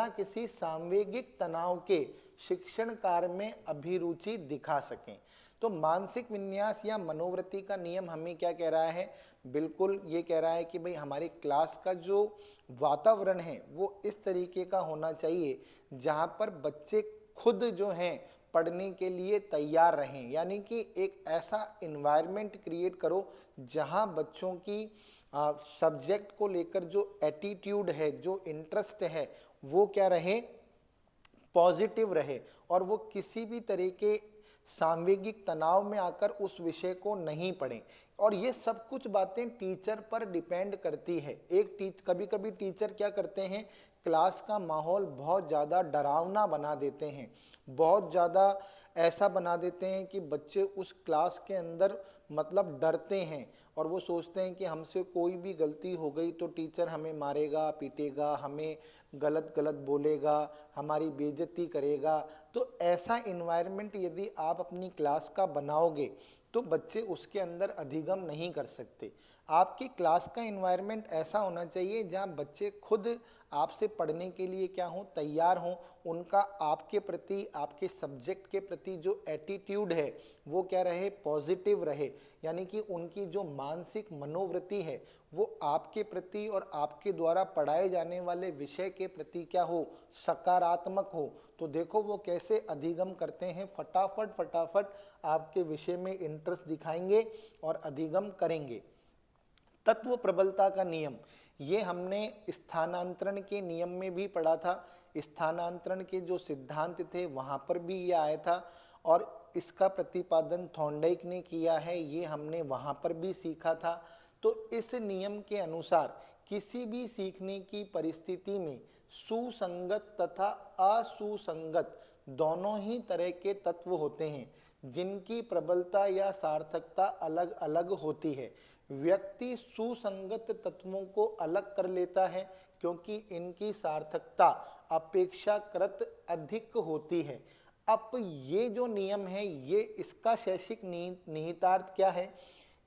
किसी सांवेगिक तनाव के शिक्षण कार्य में अभिरुचि दिखा सकें। तो मानसिक विन्यास या मनोवृत्ति का नियम हमें क्या कह रहा है? बिल्कुल ये कह रहा है कि भाई हमारी क्लास का जो वातावरण है वो इस तरीके का होना चाहिए जहाँ पर बच्चे खुद जो हैं पढ़ने के लिए तैयार रहें। यानी कि एक ऐसा इन्वायरमेंट क्रिएट करो जहाँ बच्चों की सब्जेक्ट को लेकर जो एटीट्यूड है, जो इंटरेस्ट है, वो क्या रहे? पॉजिटिव रहे और वो किसी भी तरीके सांवेगिक तनाव में आकर उस विषय को नहीं पढ़ें। और ये सब कुछ बातें टीचर पर डिपेंड करती है। कभी कभी टीचर क्या करते हैं, क्लास का माहौल बहुत ज़्यादा डरावना बना देते हैं, बहुत ज़्यादा ऐसा बना देते हैं कि बच्चे उस क्लास के अंदर मतलब डरते हैं और वो सोचते हैं कि हमसे कोई भी गलती हो गई तो टीचर हमें मारेगा, पीटेगा, हमें गलत गलत बोलेगा, हमारी बेइज्जती करेगा। तो ऐसा इन्वायरमेंट यदि आप अपनी क्लास का बनाओगे तो बच्चे उसके अंदर अधिगम नहीं कर सकते। आपकी क्लास का इन्वायरमेंट ऐसा होना चाहिए जहां बच्चे खुद आपसे पढ़ने के लिए क्या हों, तैयार हों। उनका आपके प्रति, आपके सब्जेक्ट के प्रति जो एटीट्यूड है वो क्या रहे, पॉजिटिव रहे। यानी कि उनकी जो मानसिक मनोवृत्ति है वो आपके प्रति और आपके द्वारा पढ़ाए जाने वाले विषय के प्रति क्या हो, सकारात्मक हो। तो देखो वो कैसे अधिगम करते हैं, फटाफट फटाफट आपके विषय में इंटरेस्ट दिखाएंगे और अधिगम करेंगे। तत्व प्रबलता का नियम, ये हमने स्थानांतरण के नियम में भी पढ़ा था। स्थानांतरण के जो सिद्धांत थे वहाँ पर भी ये आया था और इसका प्रतिपादन थॉर्नडाइक ने किया है, ये हमने वहाँ पर भी सीखा था। तो इस नियम के अनुसार किसी भी सीखने की परिस्थिति में सुसंगत तथा असुसंगत दोनों ही तरह के तत्व होते हैं जिनकी प्रबलता या सार्थकता अलग अलग होती है। व्यक्ति सुसंगत तत्वों को अलग कर लेता है क्योंकि इनकी सार्थकता अपेक्षाकृत अधिक होती है। अब ये जो नियम है, ये इसका शैक्षिक निहितार्थ क्या है?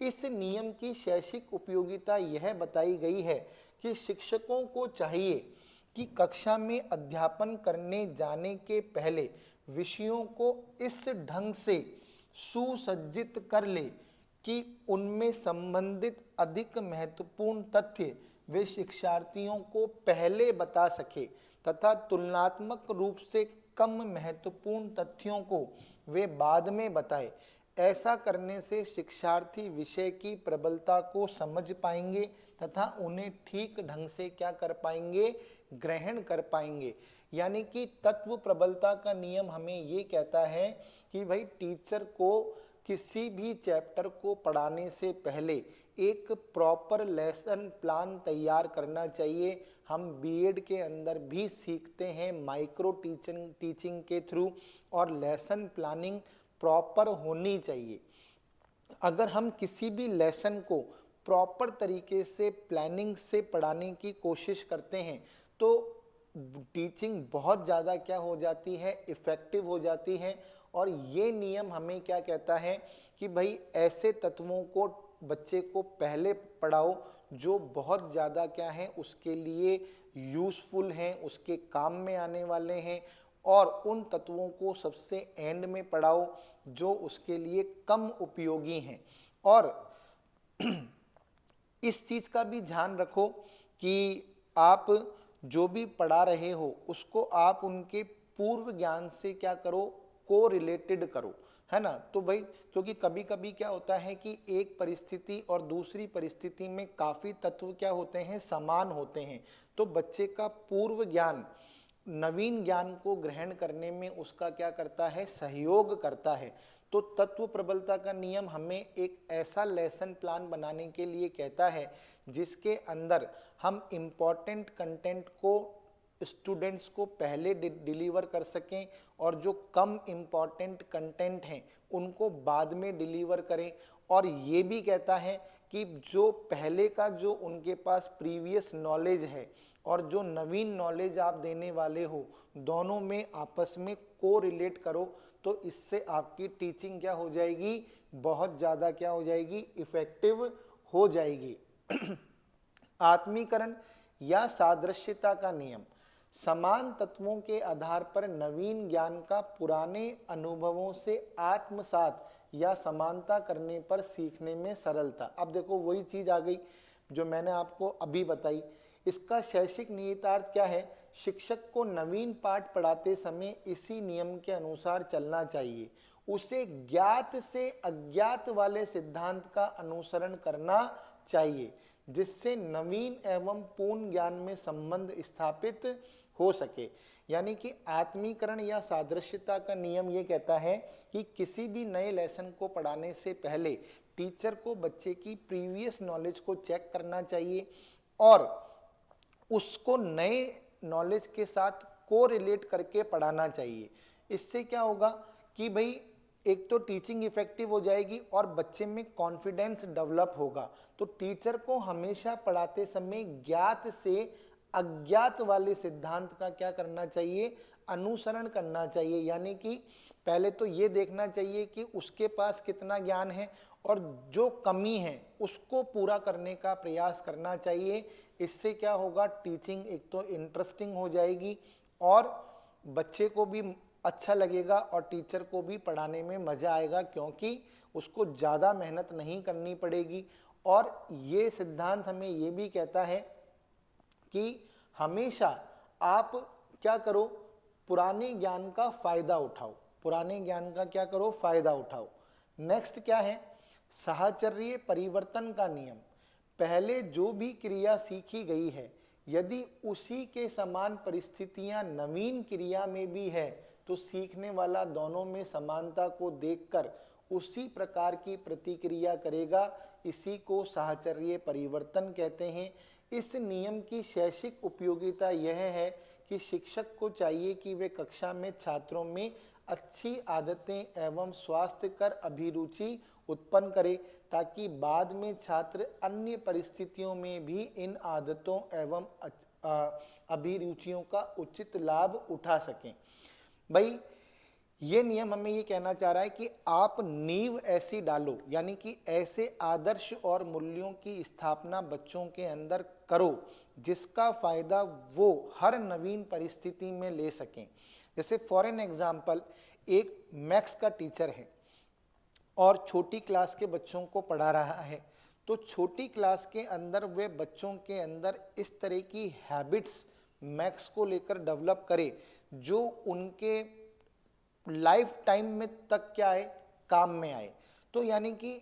इस नियम की शैक्षिक उपयोगिता यह बताई गई है कि शिक्षकों को चाहिए कि कक्षा में अध्यापन करने जाने के पहले विषयों को इस ढंग से सुसज्जित कर ले कि उनमें संबंधित अधिक महत्वपूर्ण तथ्य वे शिक्षार्थियों को पहले बता सके तथा तुलनात्मक रूप से कम महत्वपूर्ण तथ्यों को वे बाद में बताए। ऐसा करने से शिक्षार्थी विषय की प्रबलता को समझ पाएंगे तथा उन्हें ठीक ढंग से क्या कर पाएंगे, ग्रहण कर पाएंगे। यानी कि तत्व प्रबलता का नियम हमें ये कहता है कि भाई टीचर को किसी भी चैप्टर को पढ़ाने से पहले एक प्रॉपर लेसन प्लान तैयार करना चाहिए। हम बीएड के अंदर भी सीखते हैं माइक्रो टीचिंग के थ्रू, और लेसन प्लानिंग प्रॉपर होनी चाहिए। अगर हम किसी भी लेसन को प्रॉपर तरीके से प्लानिंग से पढ़ाने की कोशिश करते हैं तो टीचिंग बहुत ज़्यादा क्या हो जाती है, इफ़ेक्टिव हो जाती है। और ये नियम हमें क्या कहता है कि भाई ऐसे तत्वों को बच्चे को पहले पढ़ाओ जो बहुत ज़्यादा क्या है उसके लिए यूज़फुल हैं, उसके काम में आने वाले हैं, और उन तत्वों को सबसे एंड में पढ़ाओ जो उसके लिए कम उपयोगी हैं। और इस चीज़ का भी ध्यान रखो कि आप जो भी पढ़ा रहे हो उसको आप उनके पूर्व ज्ञान से क्या करो, को रिलेटेड करो, है ना। तो भाई क्योंकि कभी कभी क्या होता है कि एक परिस्थिति और दूसरी परिस्थिति में काफ़ी तत्व क्या होते हैं, समान होते हैं। तो बच्चे का पूर्व ज्ञान नवीन ज्ञान को ग्रहण करने में उसका क्या करता है, सहयोग करता है। तो तत्व प्रबलता का नियम हमें एक ऐसा लेसन प्लान बनाने के लिए कहता है जिसके अंदर हम इम्पॉर्टेंट कंटेंट को स्टूडेंट्स को पहले डिलीवर कर सकें और जो कम इम्पॉर्टेंट कंटेंट हैं उनको बाद में डिलीवर करें। और ये भी कहता है कि जो पहले का जो उनके पास प्रीवियस नॉलेज है और जो नवीन नॉलेज आप देने वाले हो दोनों में आपस में को रिलेट करो, तो इससे आपकी टीचिंग क्या हो जाएगी, बहुत ज़्यादा क्या हो जाएगी, इफ़ेक्टिव हो जाएगी। आत्मीकरण या सादृश्यता का नियम, समान तत्वों के आधार पर नवीन ज्ञान का पुराने अनुभवों से आत्मसात या समानता करने पर सीखने में सरलता। अब देखो वही चीज़ आ गई जो मैंने आपको अभी बताई। इसका शैक्षिक निहितार्थ क्या है, शिक्षक को नवीन पाठ पढ़ाते समय इसी नियम के अनुसार चलना चाहिए। उसे ज्ञात से अज्ञात वाले सिद्धांत का अनुसरण करना चाहिए जिससे नवीन एवं पूर्ण ज्ञान में संबंध स्थापित हो सके। यानी कि आत्मीकरण या सादृश्यता का नियम ये कहता है कि किसी भी नए लेसन को पढ़ाने से पहले टीचर को बच्चे की प्रीवियस नॉलेज को चेक करना चाहिए और उसको नए नॉलेज के साथ कोरिलेट करके पढ़ाना चाहिए। इससे क्या होगा कि भाई एक तो टीचिंग इफेक्टिव हो जाएगी और बच्चे में कॉन्फिडेंस डेवलप होगा। तो टीचर को हमेशा पढ़ाते समय ज्ञात से अज्ञात वाले सिद्धांत का क्या करना चाहिए, अनुसरण करना चाहिए। यानी कि पहले तो ये देखना चाहिए कि उसके पास कितना ज्ञान है और जो कमी है उसको पूरा करने का प्रयास करना चाहिए। इससे क्या होगा, टीचिंग एक तो इंटरेस्टिंग हो जाएगी और बच्चे को भी अच्छा लगेगा और टीचर को भी पढ़ाने में मज़ा आएगा, क्योंकि उसको ज़्यादा मेहनत नहीं करनी पड़ेगी। और ये सिद्धांत हमें ये भी कहता है कि हमेशा आप क्या करो, पुराने ज्ञान का फायदा उठाओ। पुराने ज्ञान का क्या करो, फायदा उठाओ। नेक्स्ट क्या है, साहचर्य परिवर्तन का नियम। पहले जो भी क्रिया सीखी गई है, यदि उसी के समान परिस्थितियां नवीन क्रिया में भी है तो सीखने वाला दोनों में समानता को देखकर उसी प्रकार की प्रतिक्रिया करेगा। इसी को साहचर्य परिवर्तन कहते हैं। इस नियम की शैक्षिक उपयोगिता यह है कि शिक्षक को चाहिए कि वे कक्षा में छात्रों में अच्छी आदतें एवं स्वास्थ्यकर अभिरुचि उत्पन्न करे, ताकि बाद में छात्र अन्य परिस्थितियों में भी इन आदतों एवं अभिरुचियों का उचित लाभ उठा सकें। भाई ये नियम हमें ये कहना चाह रहा है कि आप नींव ऐसी डालो, यानी कि ऐसे आदर्श और मूल्यों की स्थापना बच्चों के अंदर करो जिसका फायदा वो हर नवीन परिस्थिति में ले सकें। जैसे फॉर एन एग्जाम्पल, एक मैथ्स का टीचर है और छोटी क्लास के बच्चों को पढ़ा रहा है, तो छोटी क्लास के अंदर वे बच्चों के अंदर इस तरह की हैबिट्स मैथ्स को लेकर डेवलप करे जो उनके लाइफ टाइम में तक क्या आए, काम में आए। तो यानी कि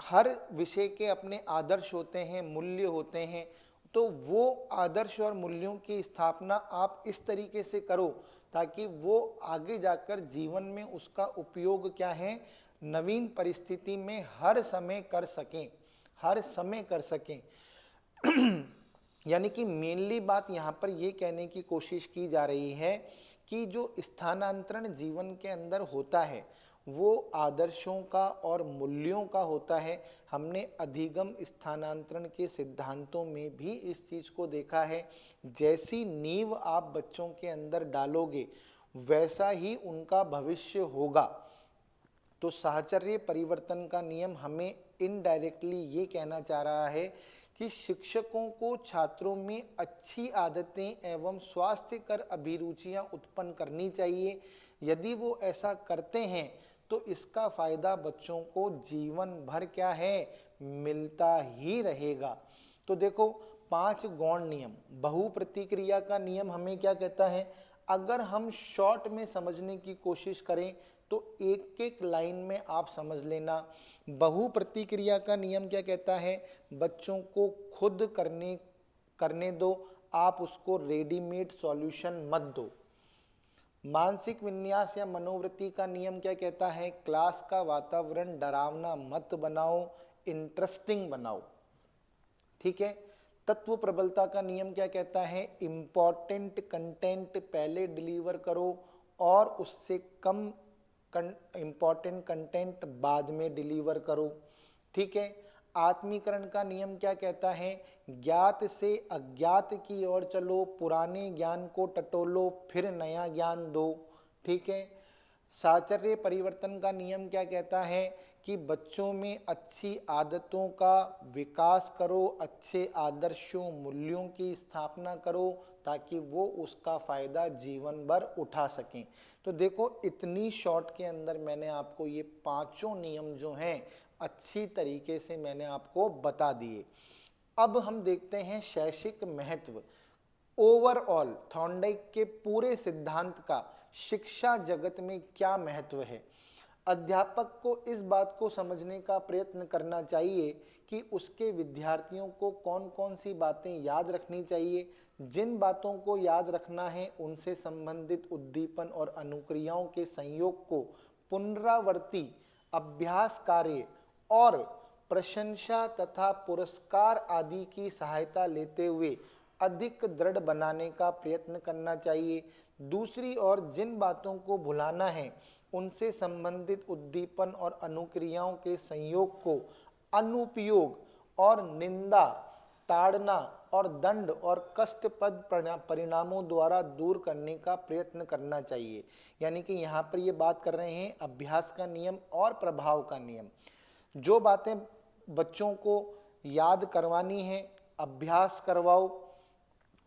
हर विषय के अपने आदर्श होते हैं, मूल्य होते हैं, तो वो आदर्श और मूल्यों की स्थापना आप इस तरीके से करो ताकि वो आगे जाकर जीवन में उसका उपयोग क्या है, नवीन परिस्थिति में हर समय कर सकें, हर समय कर सकें। यानी कि मेनली बात यहाँ पर ये कहने की कोशिश की जा रही है कि जो स्थानांतरण जीवन के अंदर होता है वो आदर्शों का और मूल्यों का होता है। हमने अधिगम स्थानांतरण के सिद्धांतों में भी इस चीज़ को देखा है। जैसी नींव आप बच्चों के अंदर डालोगे वैसा ही उनका भविष्य होगा। तो साहचर्य परिवर्तन का नियम हमें इनडायरेक्टली ये कहना चाह रहा है कि शिक्षकों को छात्रों में अच्छी आदतें एवं स्वास्थ्यकर अभिरुचियां उत्पन्न करनी चाहिए। यदि वो ऐसा करते हैं तो इसका फायदा बच्चों को जीवन भर क्या है, मिलता ही रहेगा। तो देखो 5 गौण नियम। बहु प्रतिक्रिया का नियम हमें क्या कहता है, अगर हम शॉर्ट में समझने की कोशिश करें तो एक एक लाइन में आप समझ लेना। बहु प्रतिक्रिया का नियम क्या कहता है, बच्चों को खुद करने दो, आप उसको रेडीमेड सॉल्यूशन मत दो। मानसिक विन्यास या मनोवृत्ति का नियम क्या कहता है, क्लास का वातावरण डरावना मत बनाओ, इंटरेस्टिंग बनाओ। ठीक है। तत्व प्रबलता का नियम क्या कहता है, इंपॉर्टेंट कंटेंट पहले डिलीवर करो और उससे कम इंपॉर्टेंट कंटेंट बाद में डिलीवर करो। ठीक है। आत्मीकरण का नियम क्या कहता है, ज्ञात से अज्ञात की ओर चलो, पुराने ज्ञान को टटोलो फिर नया ज्ञान दो। ठीक है। साहचर्य परिवर्तन का नियम क्या कहता है कि बच्चों में अच्छी आदतों का विकास करो, अच्छे आदर्शों मूल्यों की स्थापना करो ताकि वो उसका फ़ायदा जीवन भर उठा सकें। तो देखो इतनी शॉर्ट के अंदर मैंने आपको ये 5 नियम जो हैं अच्छी तरीके से मैंने आपको बता दिए। अब हम देखते हैं शैक्षिक महत्व। ओवरऑल थॉर्नडाइक के पूरे सिद्धांत का शिक्षा जगत में क्या महत्व है। अध्यापक को इस बात को समझने का प्रयत्न करना चाहिए कि उसके विद्यार्थियों को कौन कौन सी बातें याद रखनी चाहिए। जिन बातों को याद रखना है उनसे संबंधित उद्दीपन और अनुक्रियाओं के संयोग को पुनरावर्ती अभ्यास कार्य और प्रशंसा तथा पुरस्कार आदि की सहायता लेते हुए अधिक दृढ़ बनाने का प्रयत्न करना चाहिए। दूसरी ओर जिन बातों को भुलाना है उनसे संबंधित उद्दीपन और अनुक्रियाओं के संयोग को अनुपयोग और निंदा, ताड़ना और दंड और कष्टप्रद परिणामों द्वारा दूर करने का प्रयत्न करना चाहिए। यानी कि यहाँ पर ये बात कर रहे हैं अभ्यास का नियम और प्रभाव का नियम। जो बातें बच्चों को याद करवानी है, अभ्यास करवाओ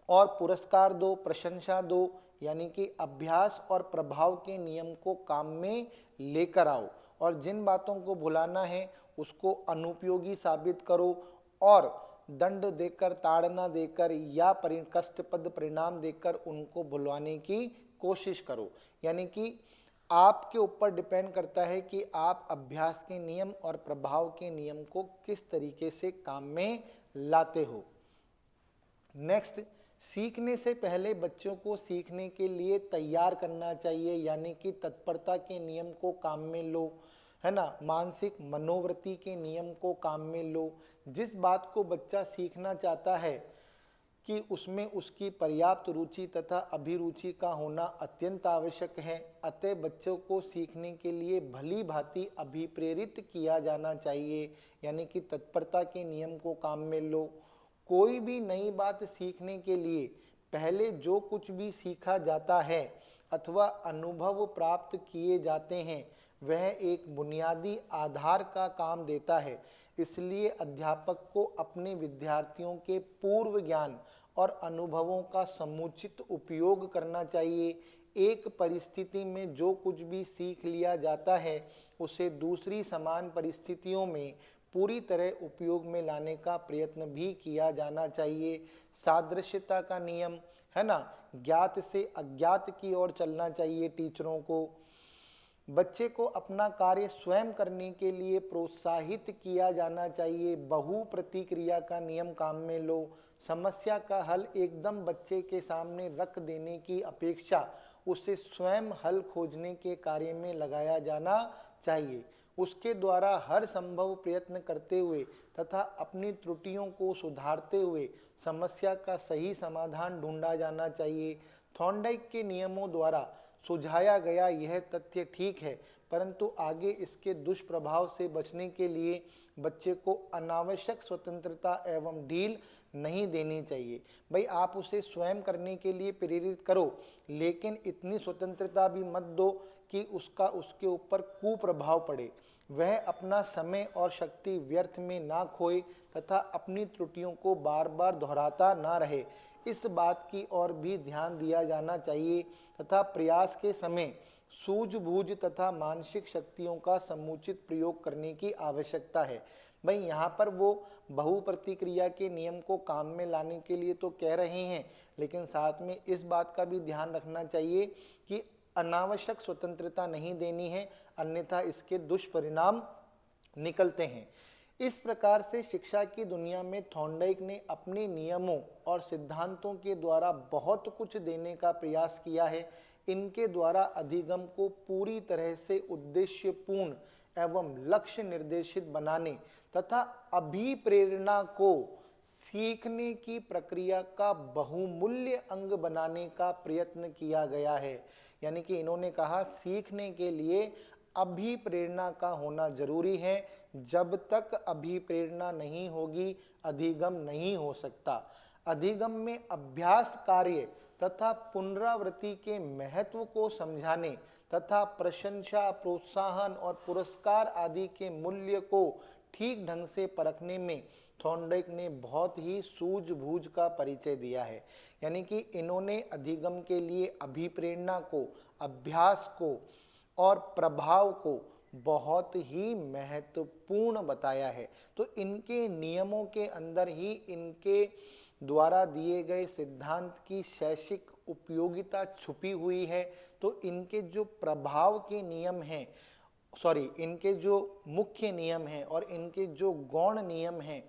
और पुरस्कार दो, प्रशंसा दो, यानी कि अभ्यास और प्रभाव के नियम को काम में लेकर आओ। और जिन बातों को भुलाना है उसको अनुपयोगी साबित करो और दंड देकर, ताड़ना देकर या कष्टप्रद परिणाम देकर उनको भुलवाने की कोशिश करो। यानी कि आपके ऊपर डिपेंड करता है कि आप अभ्यास के नियम और प्रभाव के नियम को किस तरीके से काम में लाते हो। नेक्स्ट, सीखने से पहले बच्चों को सीखने के लिए तैयार करना चाहिए, यानी कि तत्परता के नियम को काम में लो, है ना, मानसिक मनोवृत्ति के नियम को काम में लो। जिस बात को बच्चा सीखना चाहता है कि उसमें उसकी पर्याप्त रुचि तथा अभिरुचि का होना अत्यंत आवश्यक है। अतः बच्चों को सीखने के लिए भली भांति अभिप्रेरित किया जाना चाहिए, यानी कि तत्परता के नियम को काम में लो। कोई भी नई बात सीखने के लिए पहले जो कुछ भी सीखा जाता है अथवा अनुभव प्राप्त किए जाते हैं वह एक बुनियादी आधार का काम देता है। इसलिए अध्यापक को अपने विद्यार्थियों के पूर्व ज्ञान और अनुभवों का समुचित उपयोग करना चाहिए। एक परिस्थिति में जो कुछ भी सीख लिया जाता है उसे दूसरी समान परिस्थितियों में पूरी तरह उपयोग में लाने का प्रयत्न भी किया जाना चाहिए। सादृश्यता का नियम, है ना, ज्ञात से अज्ञात की ओर चलना चाहिए। टीचरों को बच्चे को अपना कार्य स्वयं करने के लिए प्रोत्साहित किया जाना चाहिए। बहु प्रतिक्रिया का नियम काम में लो। समस्या का हल एकदम बच्चे के सामने रख देने की अपेक्षा उसे स्वयं हल खोजने के कार्य में लगाया जाना चाहिए। उसके द्वारा हर संभव प्रयत्न करते हुए तथा अपनी त्रुटियों को सुधारते हुए समस्या का सही समाधान ढूंढा जाना चाहिए। थॉर्नडाइक के नियमों द्वारा सुझाया गया यह तथ्य ठीक है, परंतु आगे इसके दुष्प्रभाव से बचने के लिए बच्चे को अनावश्यक स्वतंत्रता एवं ढील नहीं देनी चाहिए। भाई आप उसे स्वयं करने के लिए प्रेरित करो, लेकिन इतनी स्वतंत्रता भी मत दो कि उसका उसके ऊपर कुप्रभाव पड़े। वह अपना समय और शक्ति व्यर्थ में ना खोए तथा अपनी त्रुटियों को बार बार दोहराता ना रहे। इस बात की ओर भी ध्यान दिया जाना चाहिए तथा प्रयास के समय सूझबूझ तथा मानसिक शक्तियों का समुचित प्रयोग करने की आवश्यकता है। भाई यहाँ पर वो बहु प्रतिक्रिया के नियम को काम में लाने के लिए तो कह रहे हैं, लेकिन साथ में इस बात का भी ध्यान रखना चाहिए कि अनावश्यक स्वतंत्रता नहीं देनी है, अन्यथा इसके दुष्परिणाम निकलते हैं। इस प्रकार से शिक्षा की दुनिया में थॉर्नडाइक ने अपने नियमों और सिद्धांतों के द्वारा बहुत कुछ देने का प्रयास किया है। इनके द्वारा अधिगम को पूरी तरह से उद्देश्यपूर्ण एवं लक्ष्य निर्देशित बनाने तथा अभिप्रेरणा को सीखने की प्रक्रिया का बहुमूल्य अंग बनाने का प्रयत्न किया गया है। यानी कि इन्होंने कहा सीखने के लिए अभिप्रेरणा का होना जरूरी है। जब तक अभिप्रेरणा नहीं होगी अधिगम नहीं हो सकता। अधिगम में अभ्यास कार्य तथा पुनरावृत्ति के महत्व को समझाने तथा प्रशंसा, प्रोत्साहन और पुरस्कार आदि के मूल्य को ठीक ढंग से परखने में थॉर्नडाइक ने बहुत ही सूझबूझ का परिचय दिया है। यानी कि इन्होंने अधिगम के लिए अभिप्रेरणा को, अभ्यास को और प्रभाव को बहुत ही महत्वपूर्ण बताया है। तो इनके नियमों के अंदर ही इनके द्वारा दिए गए सिद्धांत की शैक्षिक उपयोगिता छुपी हुई है। तो इनके जो प्रभाव के नियम हैं सॉरी इनके जो मुख्य नियम हैं और इनके जो गौण नियम हैं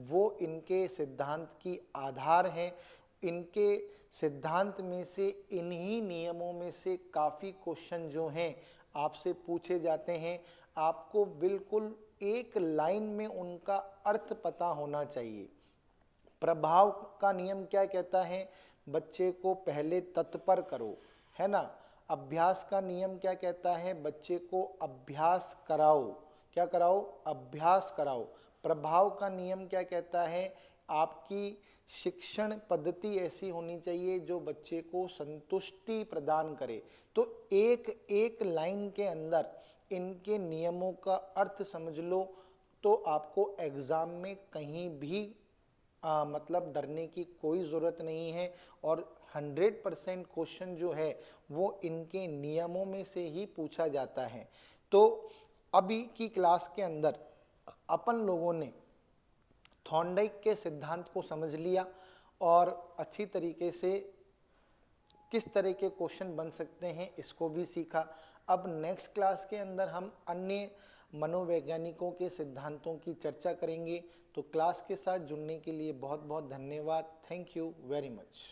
वो इनके सिद्धांत की आधार है। इनके सिद्धांत में से इन्हीं नियमों में से काफ़ी क्वेश्चन जो हैं आपसे पूछे जाते हैं। आपको बिल्कुल एक लाइन में उनका अर्थ पता होना चाहिए। प्रभाव का नियम क्या कहता है? बच्चे को पहले तत्पर करो, है ना। अभ्यास का नियम क्या कहता है? बच्चे को अभ्यास कराओ। क्या कराओ? अभ्यास कराओ। प्रभाव का नियम क्या कहता है? आपकी शिक्षण पद्धति ऐसी होनी चाहिए जो बच्चे को संतुष्टि प्रदान करे। तो एक एक लाइन के अंदर इनके नियमों का अर्थ समझ लो तो आपको एग्जाम में कहीं भी मतलब डरने की कोई ज़रूरत नहीं है। और 100% क्वेश्चन जो है वो इनके नियमों में से ही पूछा जाता है। तो अभी की क्लास के अंदर अपन लोगों ने थॉर्नडाइक के सिद्धांत को समझ लिया और अच्छी तरीके से किस तरह के क्वेश्चन बन सकते हैं इसको भी सीखा। अब नेक्स्ट क्लास के अंदर हम अन्य मनोवैज्ञानिकों के सिद्धांतों की चर्चा करेंगे। तो क्लास के साथ जुड़ने के लिए बहुत बहुत धन्यवाद। Thank you very much.